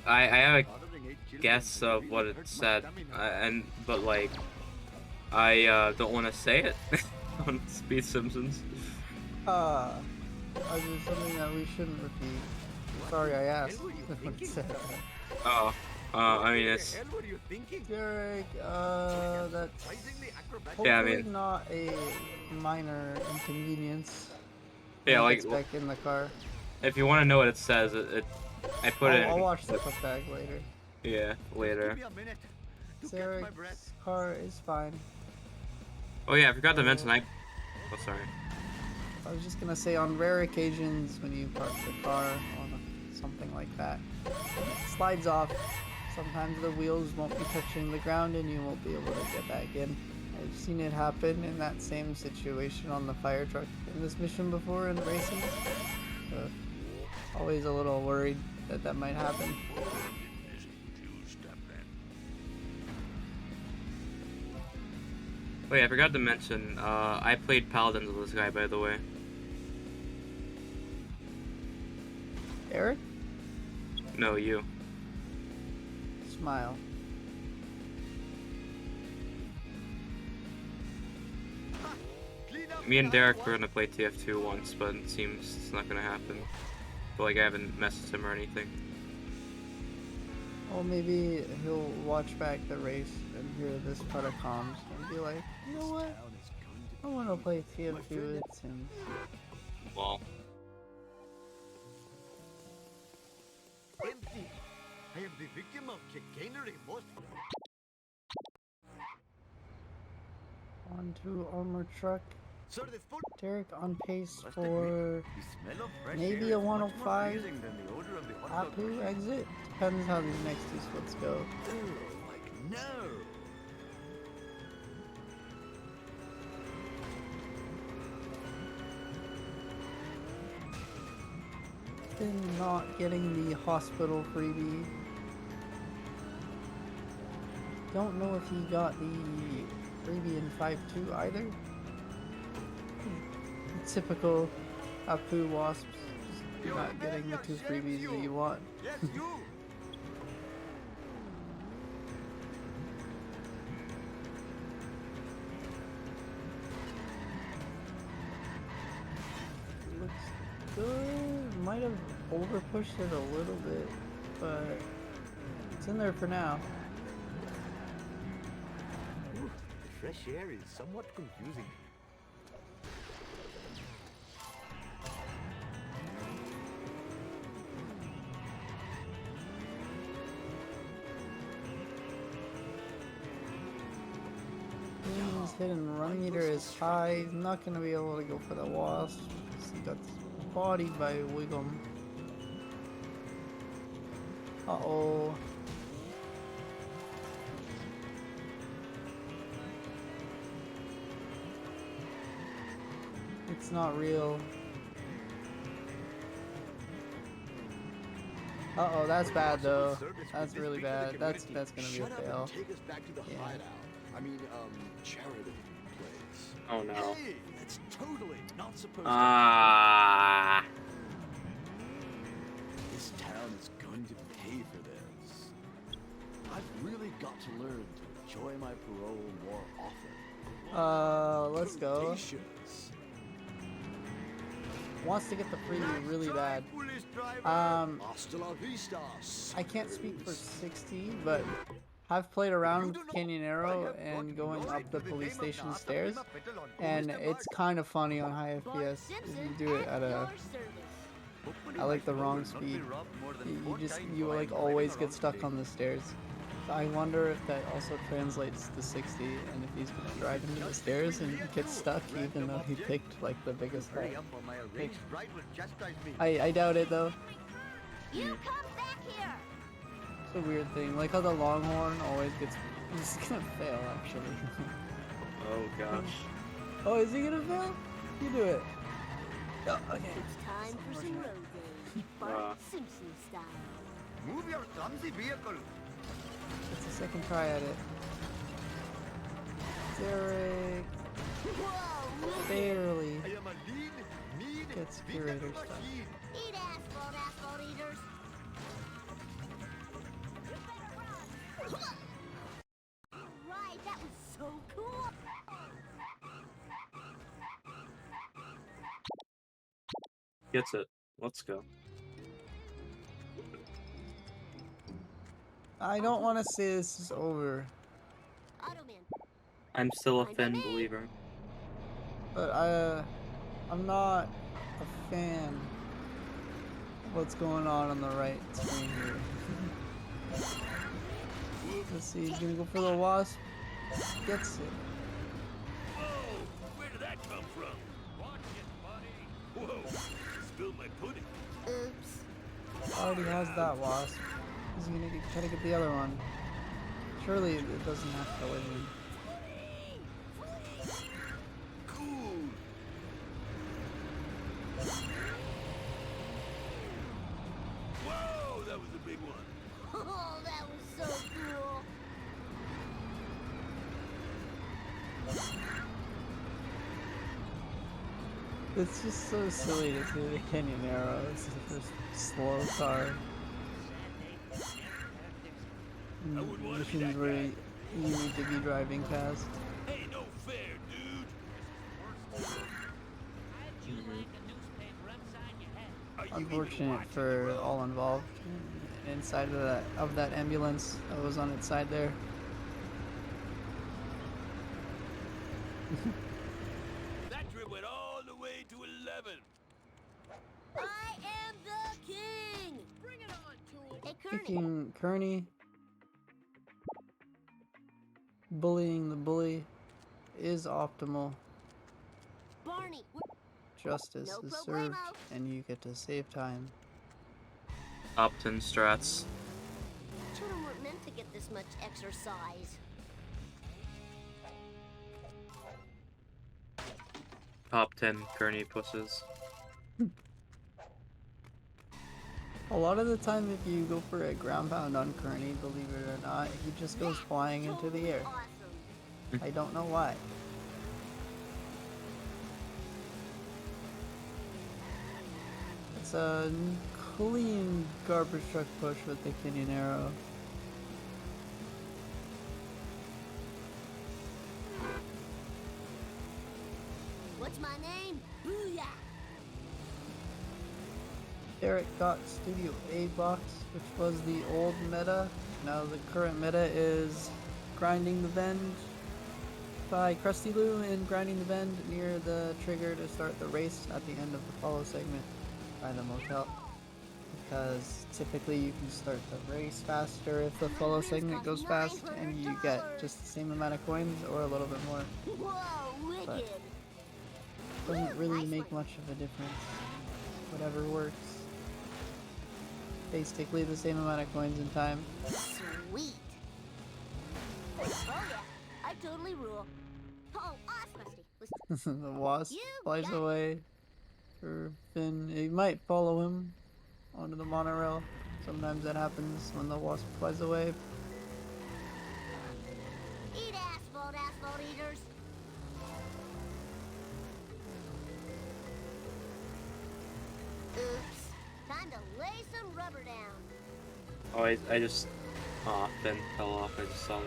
I have a Bothering 8 children guess of really what it hurt my said, stamina. but like, I don't want to say it on Speed Simpsons. Is it something that we shouldn't repeat? Sorry I asked. What were you What it thinking, said. sir? Oh, I mean, What it's the hell were you thinking? Derek, that's Surprisingly acrobatic. hopefully Yeah, I mean- not a minor inconvenience. Yeah, When it like, gets back in the car. if you want to know what it says, I put it. I'll watch the clip back later. Yeah, Give later. me a minute to catch my Derek's breath. car is fine. Oh yeah, I forgot to mention Oh, sorry. I was just gonna say, on rare occasions when you park the car on something like that, it slides off. Sometimes the wheels won't be touching the ground and you won't be able to get back in. I've seen it happen in that same situation on the fire truck in this mission before in racing. So, always a little worried that that might happen. Oh yeah, I forgot to mention, I played Paladins with this guy, by the way. Eric? No, you. Smile. Me and Derek were gonna play TF2 once, but it seems it's not gonna happen. But like, I haven't messaged him or anything. Or maybe he'll watch back the race and hear this part of comms and be like, you know what? I want to play TF2 with Sims. Well, Empty. I am the victim of chicanery most. Onto armor truck. Sir, the foot. Derek on pace Must for The smell of fresh maybe air a is much more 105 pleasing than the odor of the hot dog. Apu exit. Depends how these next two splits go. Ugh, like no. Been not getting the hospital freebie. Don't know if he got the freebie in 5.2 either. Typical Apu wasps, just not getting the two freebies that you want. Yes, you. Looks good. Might have over pushed it a little bit, but it's in there for now. Ooh, the fresh air is somewhat confusing. His hit and run meter is high. He's not going to be able to go for the wasp. He got bodied by Wiggum. Uh-oh. It's not real. Uh-oh, that's bad though. That's really bad. That's gonna be a fail. Take us back to the Yeah. hideout. I mean, charity place. oh no. Hey, that's totally not supposed Ah. to. This town is going to pay for this. I've really got to learn to enjoy my parole more often. Let's go. Patience. Wants to get the freebie really bad. Foolish driver. Hasta la vista. I can't speak for 60, but I've played around with Canyon Arrow and going up the police station stairs, and it's kind of funny on high FPS if you do it at like the wrong speed. You like always get stuck on the stairs. So I wonder if that also translates to 60, and if he's gonna drive into the stairs and get stuck even though he picked like the biggest height. I doubt it though. You come back here! It's a weird thing. Like how the Longhorn always gets. He's gonna fail actually. Oh gosh. Oh, is he gonna fail? You do it. Oh, okay. It's time for some road rage. Bart Simpson style. Move your clumsy vehicle. It's the second try at it. Derek barely I am a lean, mean, gets vegan curator stuff. machine. Eat asphalt eaters! Right, that was so cool. Gets it. Let's go. I don't want to say this is over, Automan. I'm still a Finn believer. but I'm not a fan of what's going on the right screen here. Let's see, he's gonna go for the wasp. Gets it. Whoa! Where did that come from? Watch it, buddy. Whoa! Spilled my pudding. Oops. Already has that wasp. He's gonna try to get the other one. Surely it doesn't have to win. Cool. Whoa! That was a big one. Oh, that was so cool. It's just so silly to see the Canyon Arrow as the first slow car. I wouldn't want to be Missions that where guy. you need to be driving fast. Hey, no fair, dude. Are you even Unfortunate watching the for road? all involved. Inside of that ambulance that was on its side there. That trip went all the way to 11. I am the king. Bring it on, Tool. Hey, Kearney. Kicking Kearney. Bullying the bully is optimal. Barney. Justice No is problemo. served and you get to save time. Upton strats. Children weren't meant to get this much exercise. Top 10 Kearney pusses. A lot of the time if you go for a ground pound on Kearney, believe it or not, he just goes flying into the air. Awesome. I don't know why. It's a clean garbage truck push with the Canyon Arrow. What's my name? Booyah! Eric got Studio A box, which was the old meta. Now the current meta is grinding the bend by Krusty Lou and grinding the bend near the trigger to start the race at the end of the follow segment by the motel. Because typically you can start the race faster if the follow segment goes fast and you get just the same amount of coins or a little bit more. Whoa, wicked! But doesn't really make much of a difference. Whatever works. Basically the same amount of coins in time. Sweet. Oh yeah, I totally rule. Oh, awesome, The wasp You flies got it. away for Finn. He might follow him onto the monorail. Sometimes that happens when the wasp flies away. Eat asphalt, asphalt eaters. Oops. Time to lay some rubber down. Oh, I just... Aw, Finn fell off. I just saw that.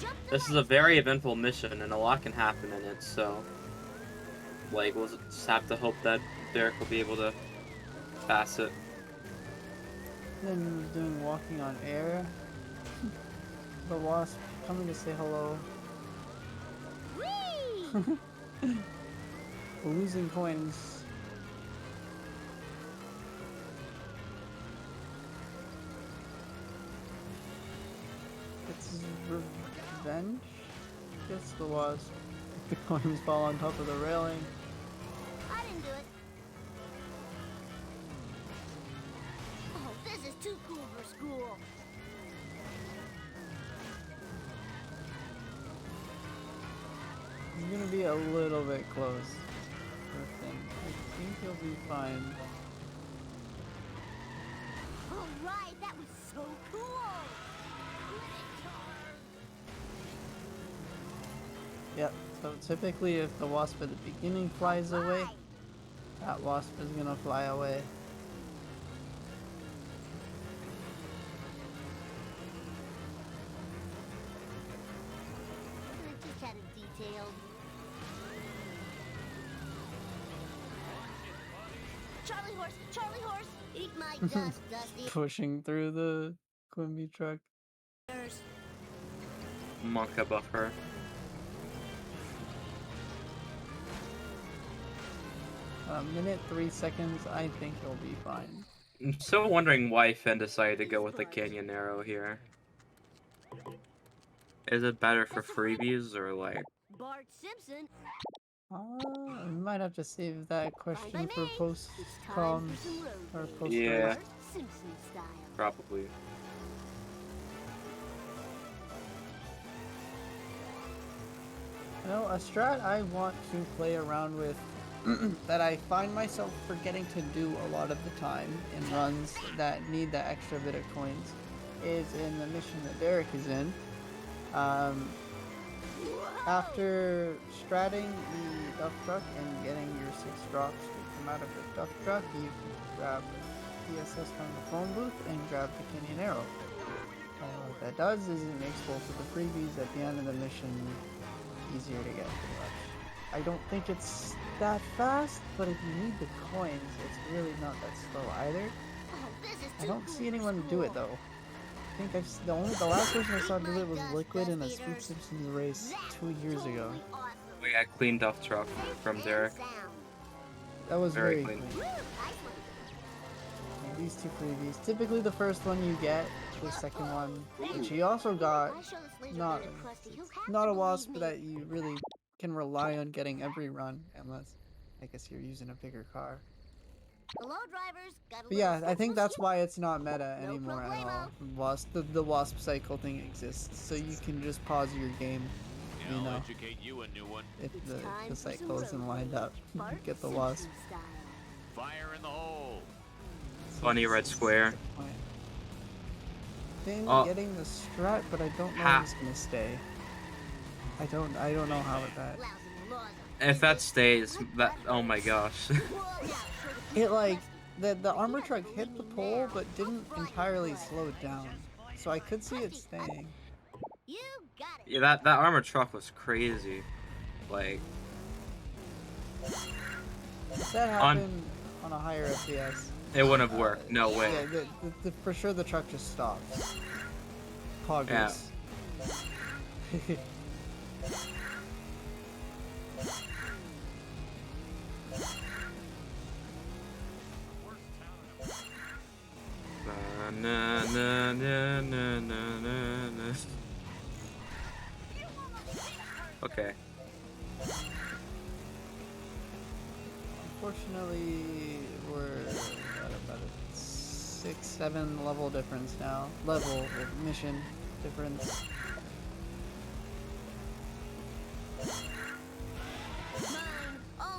Jump the This is a very eventful mission, and a lot can happen in it, so... Like, we'll just have to hope that Derek will be able to pass it. Then doing walking on air. The wasp coming to say hello. Whee! Losing coins. It's revenge? Gets the wasp. The coins fall on top of the railing. I didn't do it. Oh, this is too cool for school. He's gonna be a little bit close for Finn. I think he'll be fine. All right, that was so cool. Yep, so typically if the wasp at the beginning flies away, that wasp is gonna fly away. I just had it detailed. Charlie Charlie horse, eat my dust, Dusty. Pushing through the Quimby truck. Monk above her. A minute 3 seconds. I think he'll be fine. I'm still wondering why Finn decided to go with the Canyon Arrow here. Is it better for freebies or like? Bart Simpson. We might have to save that question for post-com or post. Yeah, Simpson style. probably. You know, a strat I want to play around with that I find myself forgetting to do a lot of the time in runs that need that extra bit of coins is in the mission that Derek is in. After stratting the duck truck and getting your 6 drops to come out of the duck truck, you can grab PSS from the phone booth and grab the Canyon Arrow. And what that does is it makes both of the freebies at the end of the mission easier to get, pretty much. I don't think it's that fast, but if you need the coins, it's really not that slow either. I don't see anyone do it though. I think the last person I saw do it was Liquid in a Speed Simpsons race 2 years ago. We got clean duff truck from Derek. That was very clean. clean. And these 2 freebies. Typically the first one you get, the second one, which he also got, not a wasp that you really can rely on getting every run, unless I guess you're using a bigger car. Hello, drivers. But yeah, I think that's why it's not meta anymore at all. The wasp cycle thing exists, so you can just pause your game, you know, educate you a new one. if the cycle isn't lined up. You get the wasp. Fire in the hole. Funny red square. Finn Oh. getting the strat, but I don't know if he's gonna stay. I don't know how that. If that stays, that oh my gosh. It like the armor truck hit the pole, but didn't entirely slow it down, so I could see it staying. You got it. Yeah, that armor truck was crazy. Like, If that happened on a higher FPS, it wouldn't have worked. No way. yeah, for sure the truck just stops. Poggers. Na, na, na, na, na, na, na. Okay. Unfortunately, we're at about a 6-7 level difference now. Mission difference.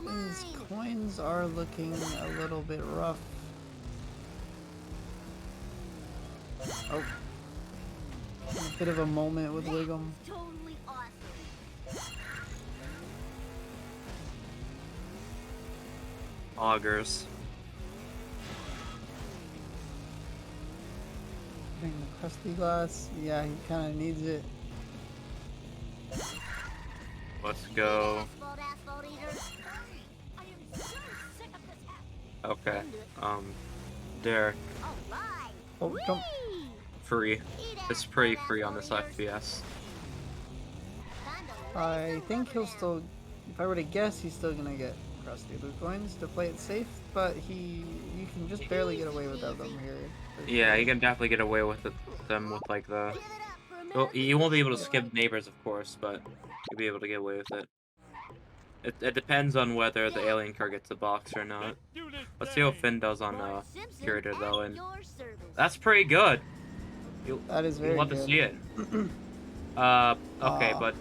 These coins are looking a little bit rough. Oh. A bit of a moment with Wiggum. Totally awesome. Augers. Bring the crusty glass. Yeah, he kind of needs it. Let's go. Asphalt eater. I am so sick of this hat. Okay. Derek. All right. Oh, don't. Free. It's pretty free on this FPS. I think he'll still. If I were to guess, he's still gonna get crusty loot coins to play it safe. But you can just barely get away without them here. Yeah, you can definitely get away with them with like the. Well, you won't be able to skip neighbors, of course, but you'll be able to get away with it. It depends on whether the alien car gets a box or not. Let's see how Finn does on Curator though, and that's pretty good. That is very You'll love good. to see it. Okay, but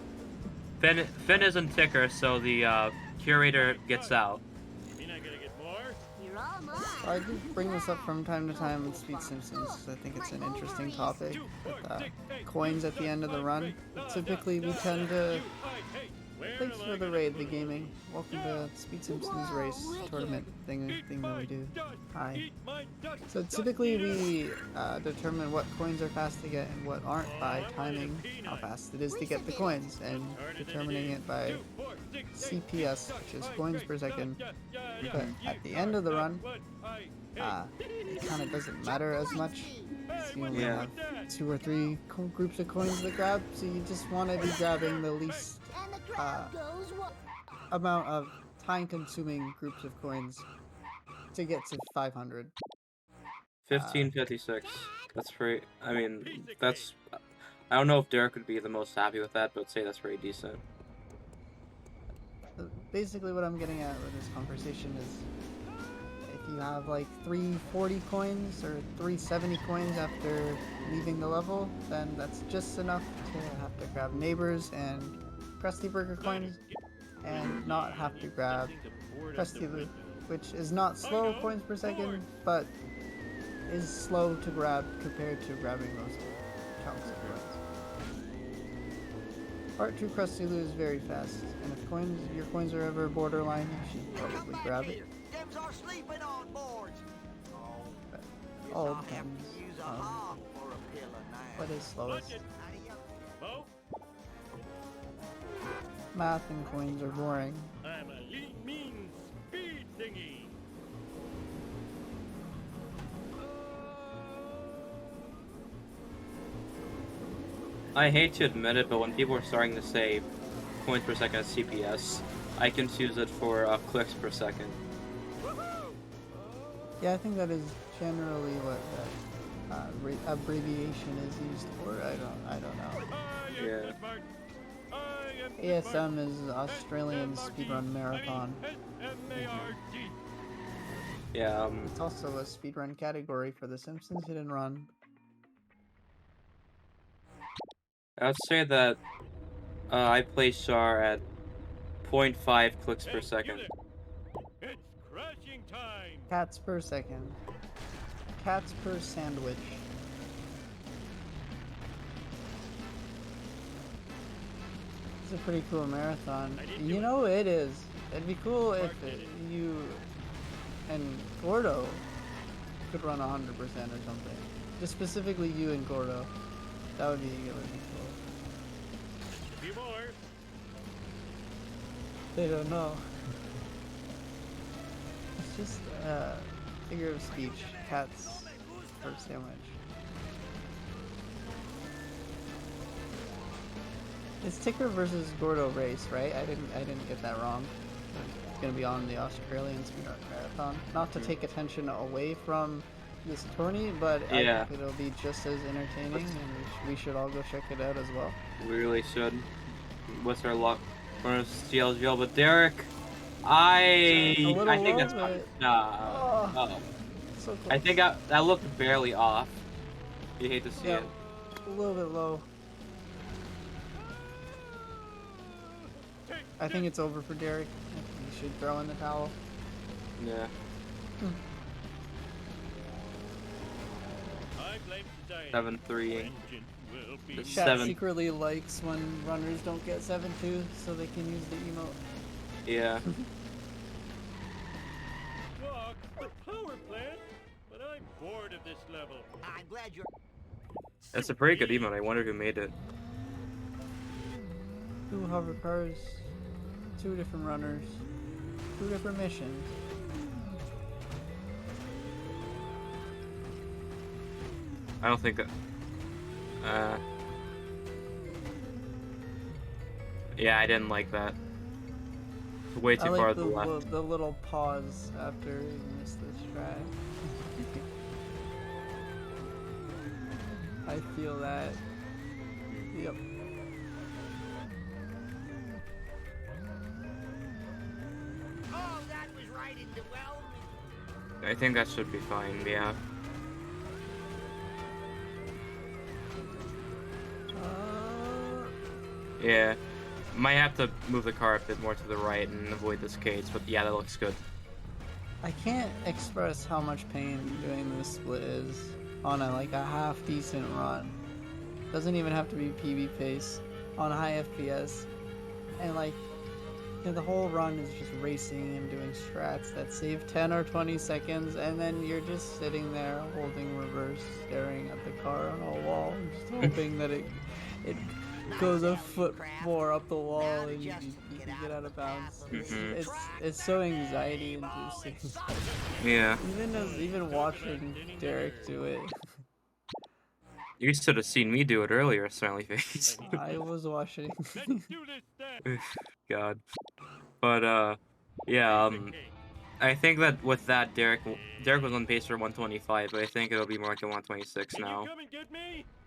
Finn isn't ticker, so the Curator gets out. You're not gonna get more? You're all mine. I do bring this up from time to time with Speed Simpsons because I think it's an interesting topic. With coins at the end of the run. Typically, we tend to. Thanks for the raid, the gaming. Welcome to Speed Simpsons race tournament thing that we do. Hi. So typically we determine what coins are fast to get and what aren't by timing how fast it is to get the coins and determining it by CPS, which is coins per second, but at the end of the run, it kind of doesn't matter as much. So you only have 2 or 3 groups of coins to grab, so you just want to be grabbing the least amount of time-consuming groups of coins to get to 500. 1556. That's pretty. I mean, that's. I don't know if Derek would be the most happy with that, but I'd say that's pretty decent. Basically, what I'm getting at with this conversation is, if you have like 340 coins or 370 coins after leaving the level, then that's just enough to have to grab neighbors and Krusty Burger coins, and not have to grab Krusty Loot, which is not slow coins per second, but is slow to grab compared to grabbing those chunks of coins. Part 2 Krusty Loot is very fast, and if your coins are ever borderline, you should probably grab it. Them's are sleeping on boards. But all depends on what is slowest. Math and coins are boring. I'm a lean, mean speed thingy. I hate to admit it, but when people are starting to say coins per second as CPS, I confuse it for clicks per second. Yeah, I think that is generally what that abbreviation is used for. I don't know. Yeah. ASM is Australian Speedrun Marathon. Yeah. It's also a speedrun category for the Simpsons Hit and Run. I would say that I play Char at 0.5 clicks per second. It's crashing time. Cats per second. Cats per sandwich. It's a pretty cool marathon. You know it is. It'd be cool if you and Gordo could run 100% or something. Just specifically you and Gordo. That would be really cool. A few more. They don't know. It's just figure of speech. Cats per sandwich. It's Ticker versus Gordo race, right? I didn't get that wrong. It's gonna be on the Australian Speedrun Marathon. Not to take attention away from this tourney, but I think it'll be just as entertaining, and we should all go check it out as well. We really should. What's our luck? We're gonna steal jail, but Derek, I think that's fine. So close. I think that looked barely off. You hate to see it. A little bit low. I think it's over for Derek. I think he should throw in the towel. Yeah. I blame society. 7-3. The Chat secretly likes when runners don't get 7-2 so they can use the emote. Yeah. Walk the power plant, but I'm bored of this level. I'm glad you're. That's a pretty good emote. I wonder who made it. 2 hover cars, 2 different runners, 2 different missions. I don't think that. Yeah, I didn't like that. Way too far to the left. The little pause after you miss the strat. I feel that. Yep. Oh, that was right into well. I think that should be fine, yeah. Yeah. Might have to move the car a bit more to the right and avoid this case, but yeah, that looks good. I can't express how much pain doing this split is on a half decent run. Doesn't even have to be PB pace on high FPS, and the whole run is just racing and doing strats that save 10 or 20 seconds, and then you're just sitting there holding reverse, staring at the car on a wall, just hoping that it goes a foot more up the wall and you can get out of bounds. It's so anxiety inducing. Yeah. Even watching Derek do it. You should have seen me do it earlier, smiley face. I was watching. God. But yeah, I think that with that Derek was on pace for 125, but I think it'll be more like a 126 now.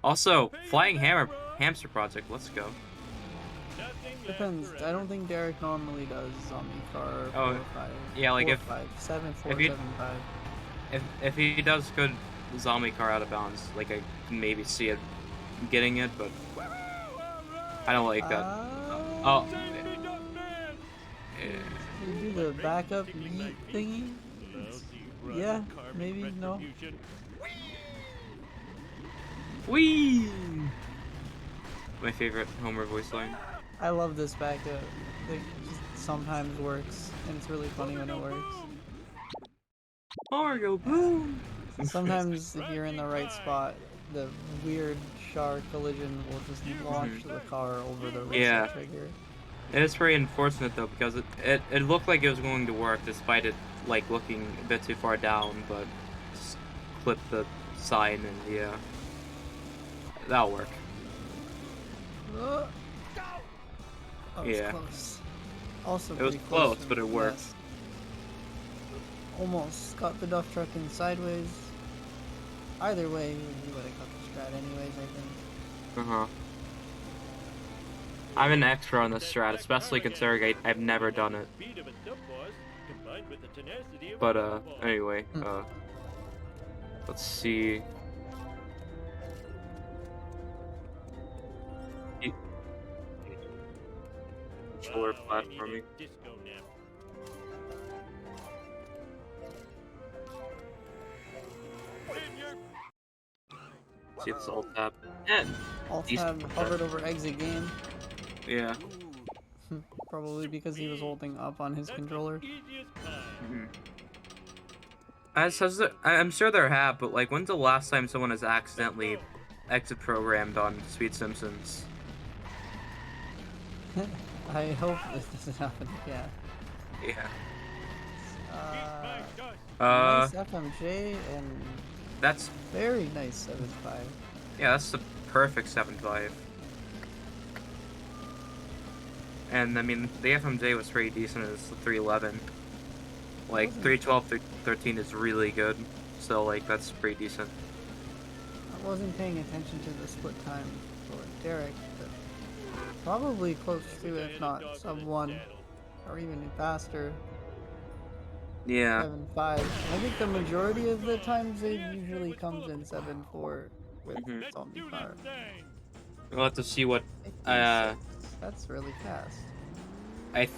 Also, Flying Hamster Project, let's go. Depends. I don't think Derek normally does zombie car 4 or 5. Yeah, like 4 5, 7 4 7 5. If he does good zombie car out of bounds, like I can maybe see it getting it, but I don't like that. Oh. You do the backup yeet thingy? Yeah, maybe, no. Whee! My favorite Homer voice line. I love this backup. It just sometimes works, and it's really funny when it works. Homer go boom! Sometimes if you're in the right spot, the weird shark collision will just launch the car over the reset trigger. It is very unfortunate though, because it looked like it was going to work despite it like looking a bit too far down, but just clip the sign and yeah, that'll work. That was Yeah. close. Also It was pretty close, from but it worked. last. Almost got the duff truck in sideways. Either way, he would have got the strat anyways, I think. I'm an expert on this strat, especially considering I've never done it. But anyway, let's see. Controller platforming. See if it's alt tab. And Alt tab hovered over exit game. yeah. Probably because he was holding up on his controller. I'm sure there have, but like, when's the last time someone has accidentally exit programmed on Sweet Simpsons? I hope this doesn't happen again. Yeah. Nice FMJ and That's very nice 7.5. yeah, that's the perfect 7.5. And I mean, the FMJ was pretty decent as the 311. Like 312, 313 is really good. So like that's pretty decent. I wasn't paying attention to the split time for Derek, but probably close to, if not sub 1, or even faster. Yeah. 7.5. I think the majority of the times it usually comes in 7.4 with zombie car. We'll have to see what. That's really fast. I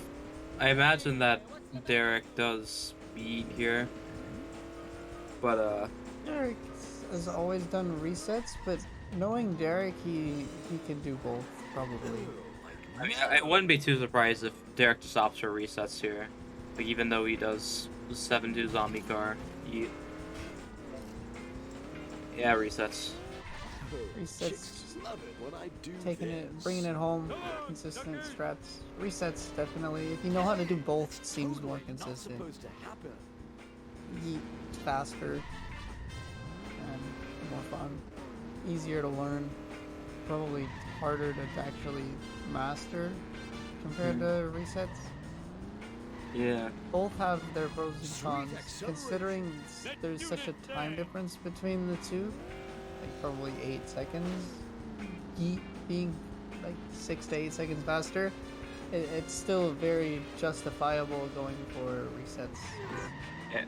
imagine that Derek does speed here, but Derek has always done resets, but knowing Derek, he can do both probably. I mean, I wouldn't be too surprised if Derek just opts for resets here. Like even though he does 7-2 zombie car, yeah, resets. Resets, taking it, bringing it home, consistent strats. Resets definitely. If you know how to do both, it seems more consistent. Yeet faster and more fun, easier to learn, probably harder to actually master compared to resets. Yeah. Both have their pros and cons. Considering there's such a time difference between the two, like probably 8 seconds, Yeet being like 6 to 8 seconds faster, it's still very justifiable going for resets. Yeah.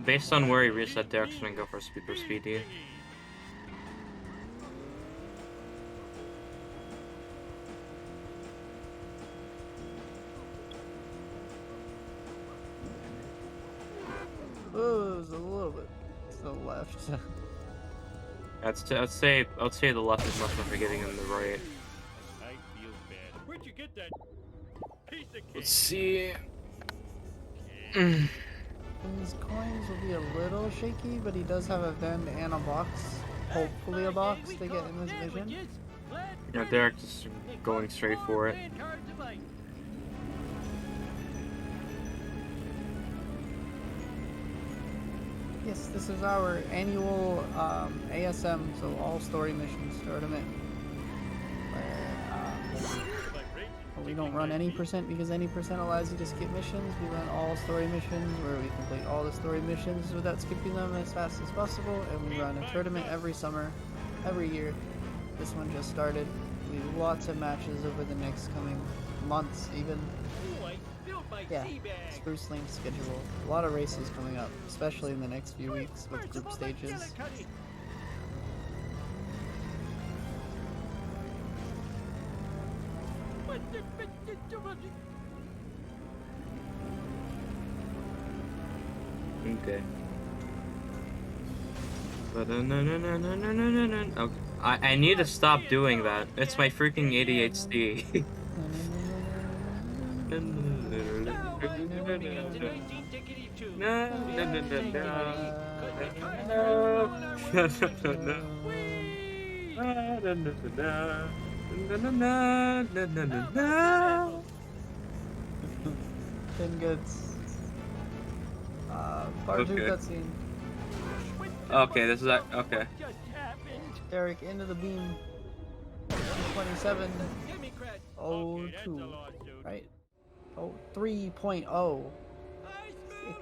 Based on where he reset, Derek's gonna go for super speedy. Oh, it was a little bit to the left. I'd say the left is much more forgiving than the right. I feel bad. Where'd you get that piece of cake? Let's see. His coins will be a little shaky, but he does have a vend and a box. Hopefully a box to get in his vision. Yeah, Derek's just going straight for it. Yes, this is our annual ASM, so all story missions tournament. Where we don't run any percent because any percent allows you to skip missions. We run all story missions where we complete all the story missions without skipping them as fast as possible, and we run a tournament every summer, every year. This one just started. We have lots of matches over the next coming months even. Yeah, Spruce Lane schedule. A lot of races coming up, especially in the next few weeks with group stages. Okay. Okay. I need to stop doing that. It's my freaking ADHD. Then gets part 2 Okay. cutscene. Okay, this is okay. Derek into the beam. 27. 02. Right? Oh, 3.0.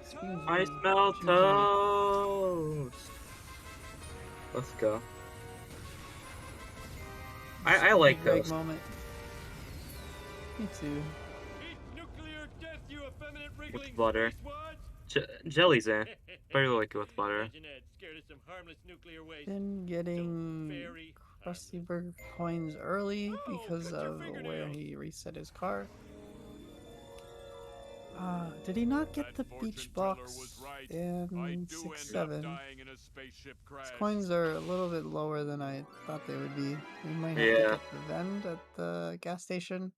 Excuse me. I smell toast. Let's go. I like Great toast. moment. Me too. With butter. Jelly's in. But I like it with butter. Been getting Krusty Burger coins early because of where he reset his car. Did he not get the beach box in 6-7? His coins are a little bit lower than I thought they would be. We might have to get the vend at the gas station.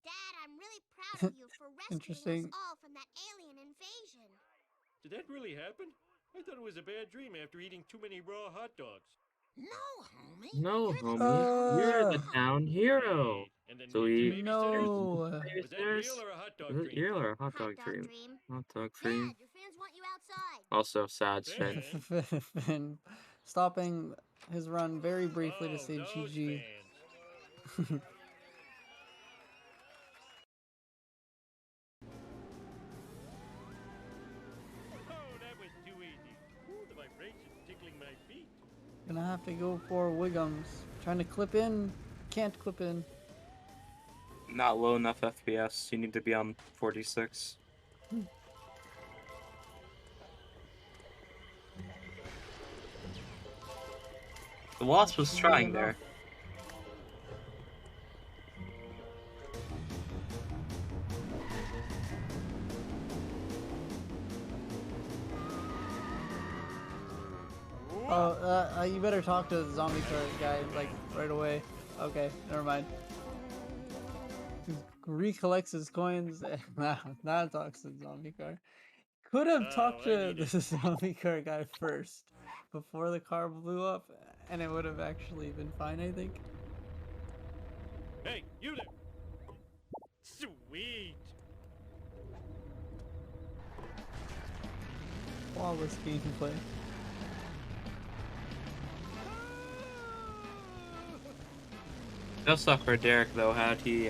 Dad, I'm really proud of you for rescuing Interesting. us all from that alien invasion. Did that really happen? I thought it was a bad dream after eating too many raw hot dogs. No, homie. No, You're the homie. You're the hero. town hero. And then So we we. No. Was that real or a hot dog Is it dream? real or a hot dog dream? Hot dog dream. Dad, your fans want you outside. Also sad shit. Finn stopping his run very briefly to say those GG. fans. Oh, that was too easy. Ooh, the vibrations tickling my feet. Gonna have to go for Wiggums. Trying to clip in. Can't clip in. Not low enough FPS. You need to be on 46. The Wasp was trying there. Oh, you better talk to the zombie car guy, like, right away. Okay, never mind. He recollects his coins. Now talks to the zombie car. Could have talked to the zombie car guy first, before the car blew up, and it would have actually been fine, I think. Hey, you there! Sweet! Flawless gameplay. Just suck for Derek though. Had he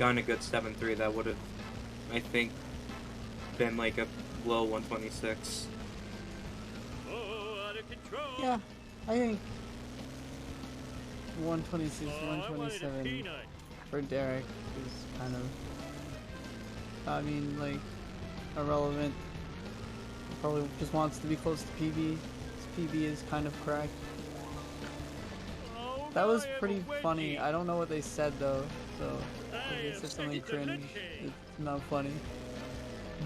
gone a good 7-3, that would have, I think, been like a low 126. Oh, out of control! Yeah, I think 126, 127 for Derek is kind of, I mean, like, irrelevant. He probably just wants to be close to PB. His PB is kind of cracked. That was pretty funny. I don't know what they said though, so if they said something cringe, it's not funny.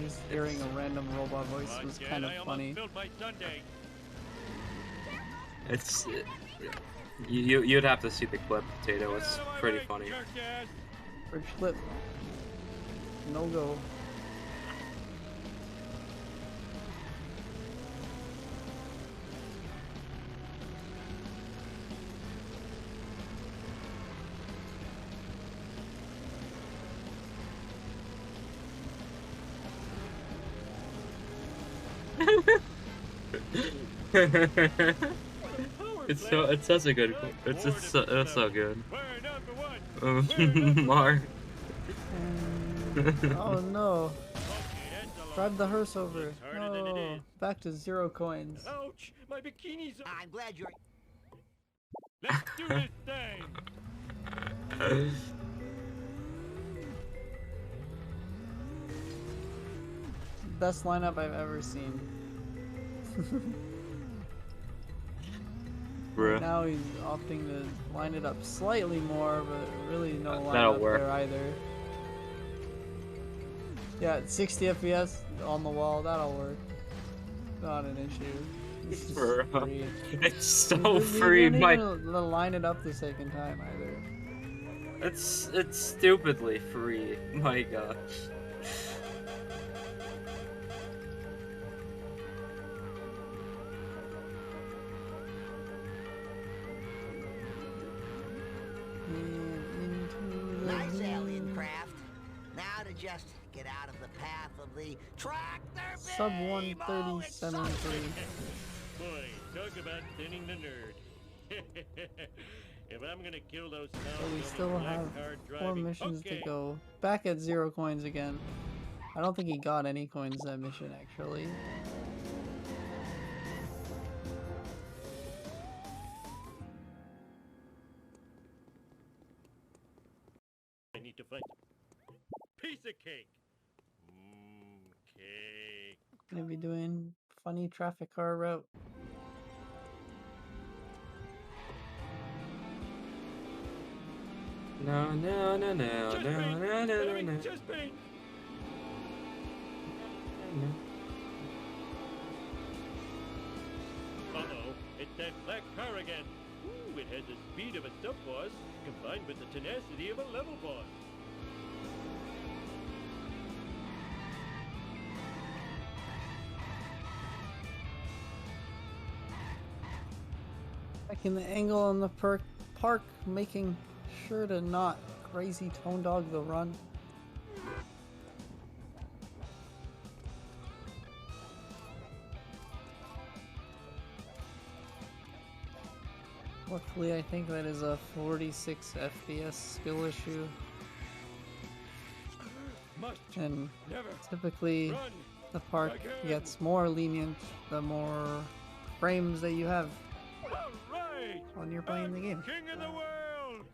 Just hearing a random robot voice was kind of funny. It's you'd have to see the clip, Potato. It's pretty funny. Bridge flip. No go. It's such a good. It's so good. We're number one. We're number Mark. Oh no. Okay, that's a lot. Drive the hearse over. It's harder than it No. is. Back to 0 coins. Ouch! My bikini's. I'm glad you're. Let's do this thing. Best lineup I've ever seen. Bruh. Now he's opting to line it up slightly more, but really no That'll lineup work. there either. Yeah, at 60 FPS on the wall, that'll work. Not an issue. It's just Bruh. free. It's so You free, don't my. even line it up the second time either. It's stupidly free. My gosh. Nice alien craft. Now to just get out of the path of the tractor beam. Sub 137.3. Boy, talk about thinning the nerd. If I'm gonna kill those So cows we on still a black have card 4 driving. missions Okay. to go. Back at 0 coins again. I don't think he got any coins that mission actually. I need to find piece of cake. Cake. Gonna be doing funny traffic car route. No, no, no, no, Chest no, pain. no, no, Having no, chest pain. no. Uh-oh, it's that black car again. Ooh, it has the speed of a sub boss combined with the tenacity of a level boss. Checking the angle on the park, making sure to not crazy tone dog the run. Luckily, I think that is a 46 FPS skill issue, Must and never typically run. the park gets more lenient the more frames that you have All right. when you're playing the game. King of the world.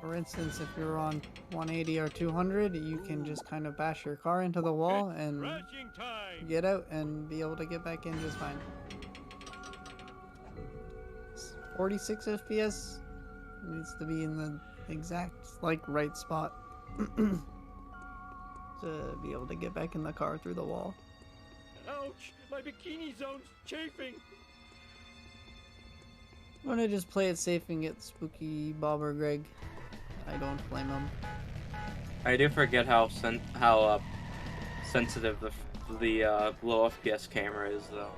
For instance, if you're on 180 or 200, you can just kind of bash your car into the wall and Crashing time. get out and be able to get back in just fine. 46 FPS needs to be in the exact right spot to be able to get back in the car through the wall. Ouch! My bikini zone's chafing. I'm gonna just play it safe and get spooky Bob or Greg. I don't blame him. I do forget how sensitive the low FPS camera is, though.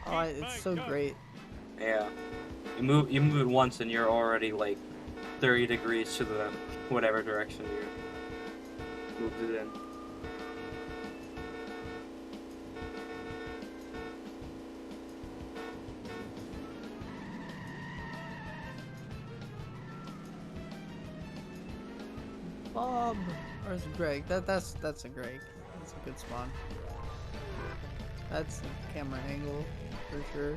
Oh, it's so great. Yeah, you move it once and you're already like 30 degrees to the whatever direction you moved it in. Bob, or is it Greg? That's a Greg. That's a good spawn. That's the camera angle for sure.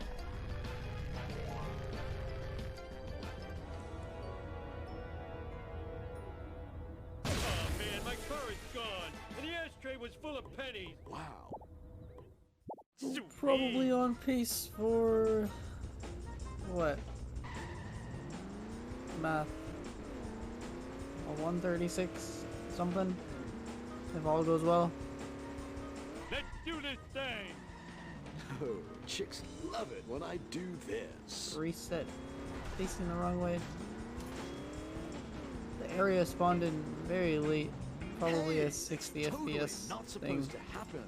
Oh man, my car is gone, and the ashtray was full of pennies. Wow. Probably on pace for what? Math. A 136 something. If all goes well. Let's do this thing. Oh, chicks love it when I do this. Reset. Facing the wrong way. The area spawned in very late. Probably a 60 totally FPS not thing. supposed to happen.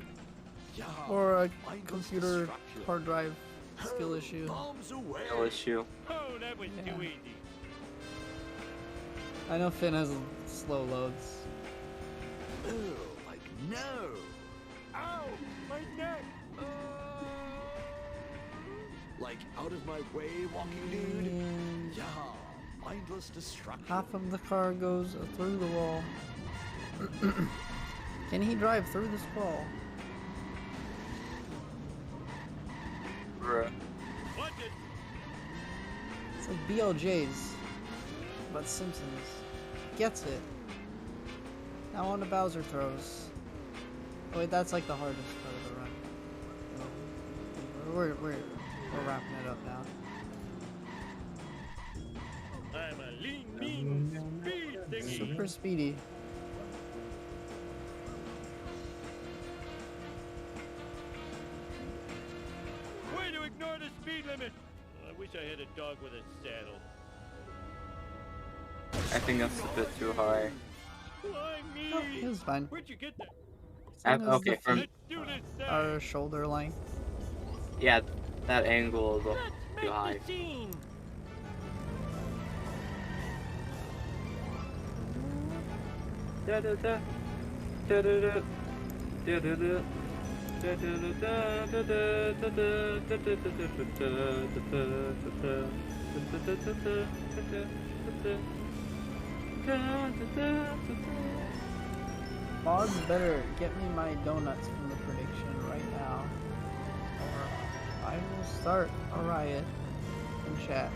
Yeah, Or a mindless computer destruction. hard drive skill issue. Bombs away. No issue. Oh, that was Yeah. too easy. I know Finn has slow loads. Oh, like no. Ow! My neck! Like out of my way, walking dude. And Yeah, mindless destruction. half of the car goes through the wall. Can he drive through this wall? Bruh. What did... It's like BLJ's, but Simpsons. Gets it. Now on to Bowser throws. Oh wait, that's like the hardest part of the run. We're wrapping it up now. I'm a lean, mean speed thingy. Super speedy. Way to ignore the speed limit. Well, I wish I had a dog with a saddle. I think that's a bit too high. Fly me! Oh, it was fine. Where'd you get that? As long as Okay, the from feet Let's do this thing. are shoulder length. yeah, that angle is Let's too make high. the scene. Da da da da da da da da da. Mods better get me my donuts from the prediction right now, or I will start a riot in chat.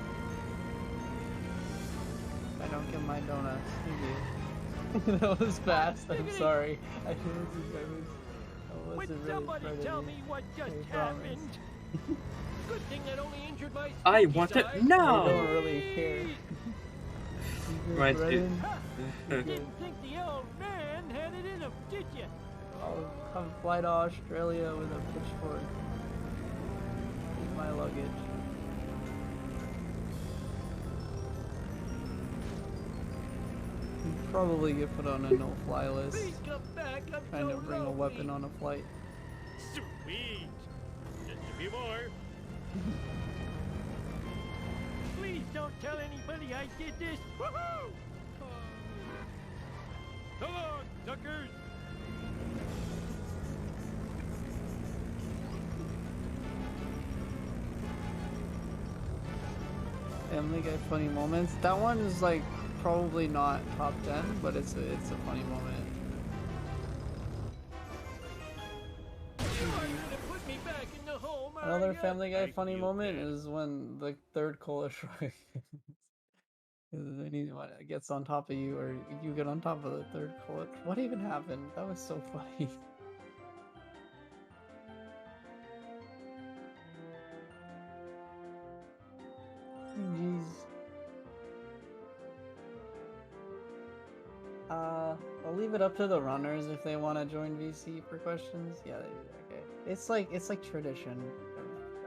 If I don't get my donuts, you do. That was fast. I'm sorry. I Would wasn't really somebody part of tell it. me what just I promise. happened? Good thing that only injured my I spooky want it side. I now! don't really care. Right, dude. Didn't think the old man had it in him, did you? I'll come fly to Australia with a pitchfork. Here's my luggage. You'd probably get put on a no-fly list. Please come back. I'm Trying to so bring a weapon lonely. on a flight. Sweet. Just a few more. Please don't tell anybody I did this. Woohoo! So long, suckers. Family Guy funny moments. That one is like probably not top 10, but it's a funny moment. You aren't gonna put me back in the home, are Another ya? Family Guy I funny feel moment bad. is when the third cola shrug. Anyone gets on top of you, or you get on top of the third cola. What even happened? That was so funny. Jeez. I'll leave it up to the runners if they want to join VC for questions. Yeah, okay. It's like tradition.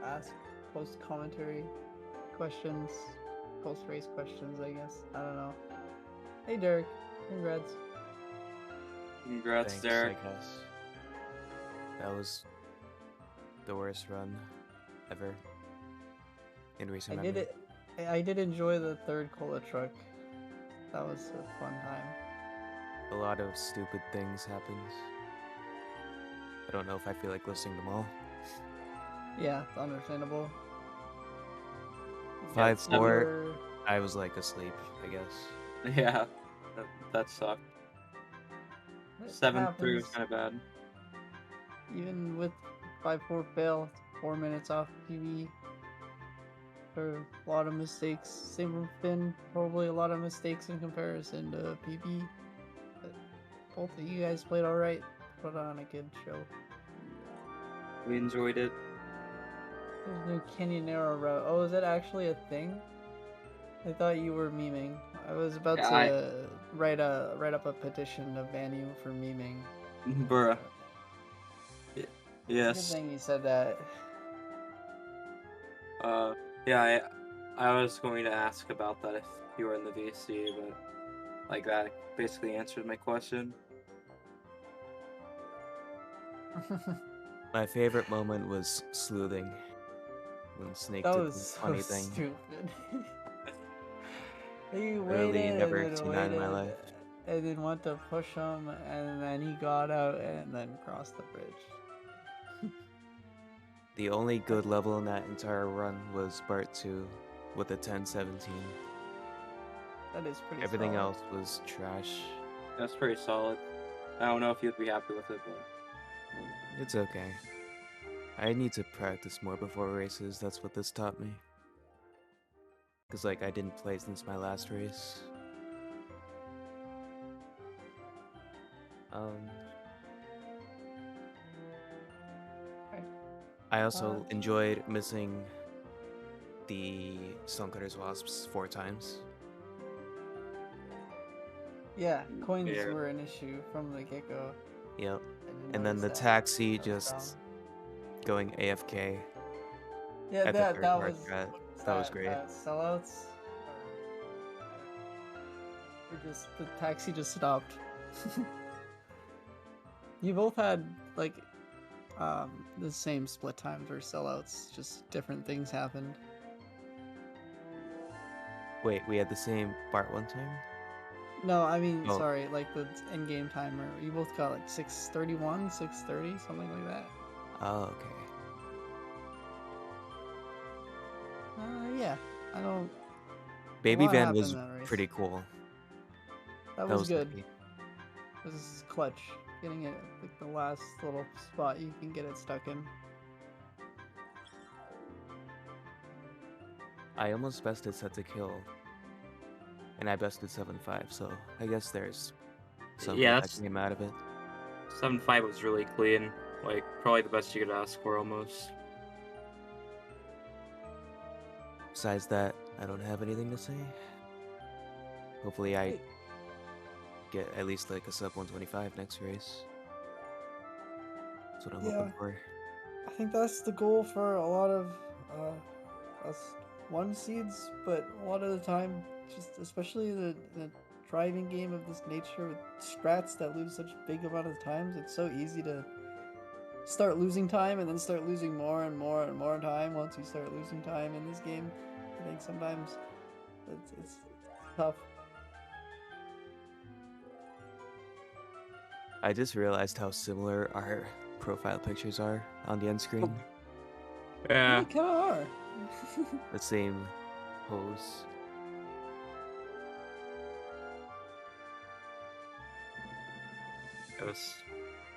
Ask post commentary questions, post race questions. I guess I don't know. Hey Derek, congrats. Congrats, Thanks, Derek. I guess. That was the worst run ever in recent I memory. did it. I did enjoy the third cola truck. That was a fun time. A lot of stupid things happened. I don't know if I feel like listing them all. Yeah, it's understandable. 5-4, I was like asleep, I guess. Yeah, that sucked. 7-3 was kind of bad. Even with 5-4 fail, 4 minutes off PB. There are a lot of mistakes. Same with Finn, probably a lot of mistakes in comparison to PB. But both of you guys played alright. Put on a good show. We enjoyed it. There's no Canyonero route. Oh, is that actually a thing? I thought you were memeing. I was about to write up a petition to ban you for memeing. Bruh. Good Yes. thing you said that. Yeah, I was going to ask about that if you were in the VC, but like that basically answered my question. My favorite moment was sleuthing. When Snake That did was the so funny thing. stupid. He Early, waited never and seen then that in my waited, life. and then went to push him, and then he got out and then crossed the bridge. The only good level in that entire run was part 2 with the 1017. That is pretty Everything solid. else was trash. That's pretty solid. I don't know if you'd be happy with it, but It's okay. I need to practice more before races, that's what this taught me. Cause like I didn't play since my last race. I also enjoyed missing the Stonecutters Wasps 4 times. Yeah, coins Yeah. were an issue from the get-go. Yep. I didn't And then notice the that. taxi That was just dumb. going AFK. Yeah, at the that third that part, was that was great. Sellouts. Or just the taxi just stopped. You both had like the same split times or sellouts, just different things happened. Wait, we had the same part one time? No, I mean, Oh. sorry, like the in-game timer. You both got like 6:31, 6:30, something like that. Oh, okay. Yeah, I don't. Baby lot Van happened was in that race. pretty cool. That was good. lucky. This is clutch. Getting it like the last little spot you can get it stuck in. I almost bested Set to Kill. And I bested 7-5, so I guess there's something that came out of it. 7-5 was really clean. Like, probably the best you could ask for, almost. Besides that, I don't have anything to say. Hopefully I get at least like a sub 125 next race. That's what I'm hoping for. I think that's the goal for a lot of us one seeds, but a lot of the time, just especially the driving game of this nature with strats that lose such big amount of times, it's so easy to start losing time and then start losing more and more and more time once you start losing time in this game. I think sometimes it's tough. I just realized how similar our profile pictures are on the end screen. Yeah. They kind of are. The same pose. Yes.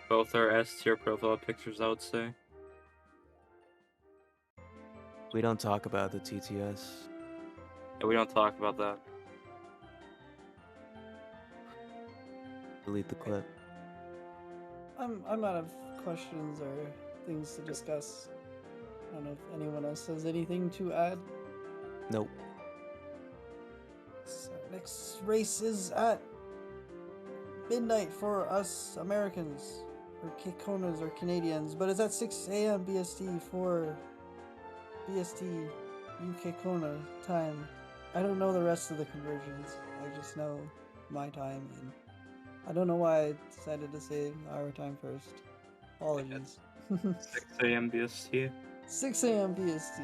Both are S-tier profile pictures, I would say. We don't talk about the TTS. Yeah, we don't talk about that. Delete the clip. I'm out of questions or things to discuss. I don't know if anyone else has anything to add. Nope. So next race is at midnight for us Americans, or Konas or Canadians, but it's at 6 a.m. BST for BST UK Kona time. I don't know the rest of the conversions. I just know my time, and I don't know why I decided to say our time first. Apologies. 6 a.m. BST. 6 a.m. BST.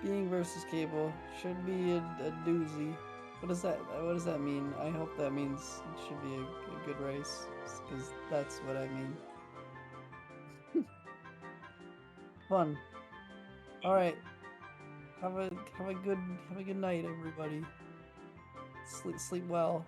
Being versus Cable should be a doozy. What does that mean? I hope that means it should be a good race, because that's what I mean. Fun. All right. Have a good night, everybody. Sleep well.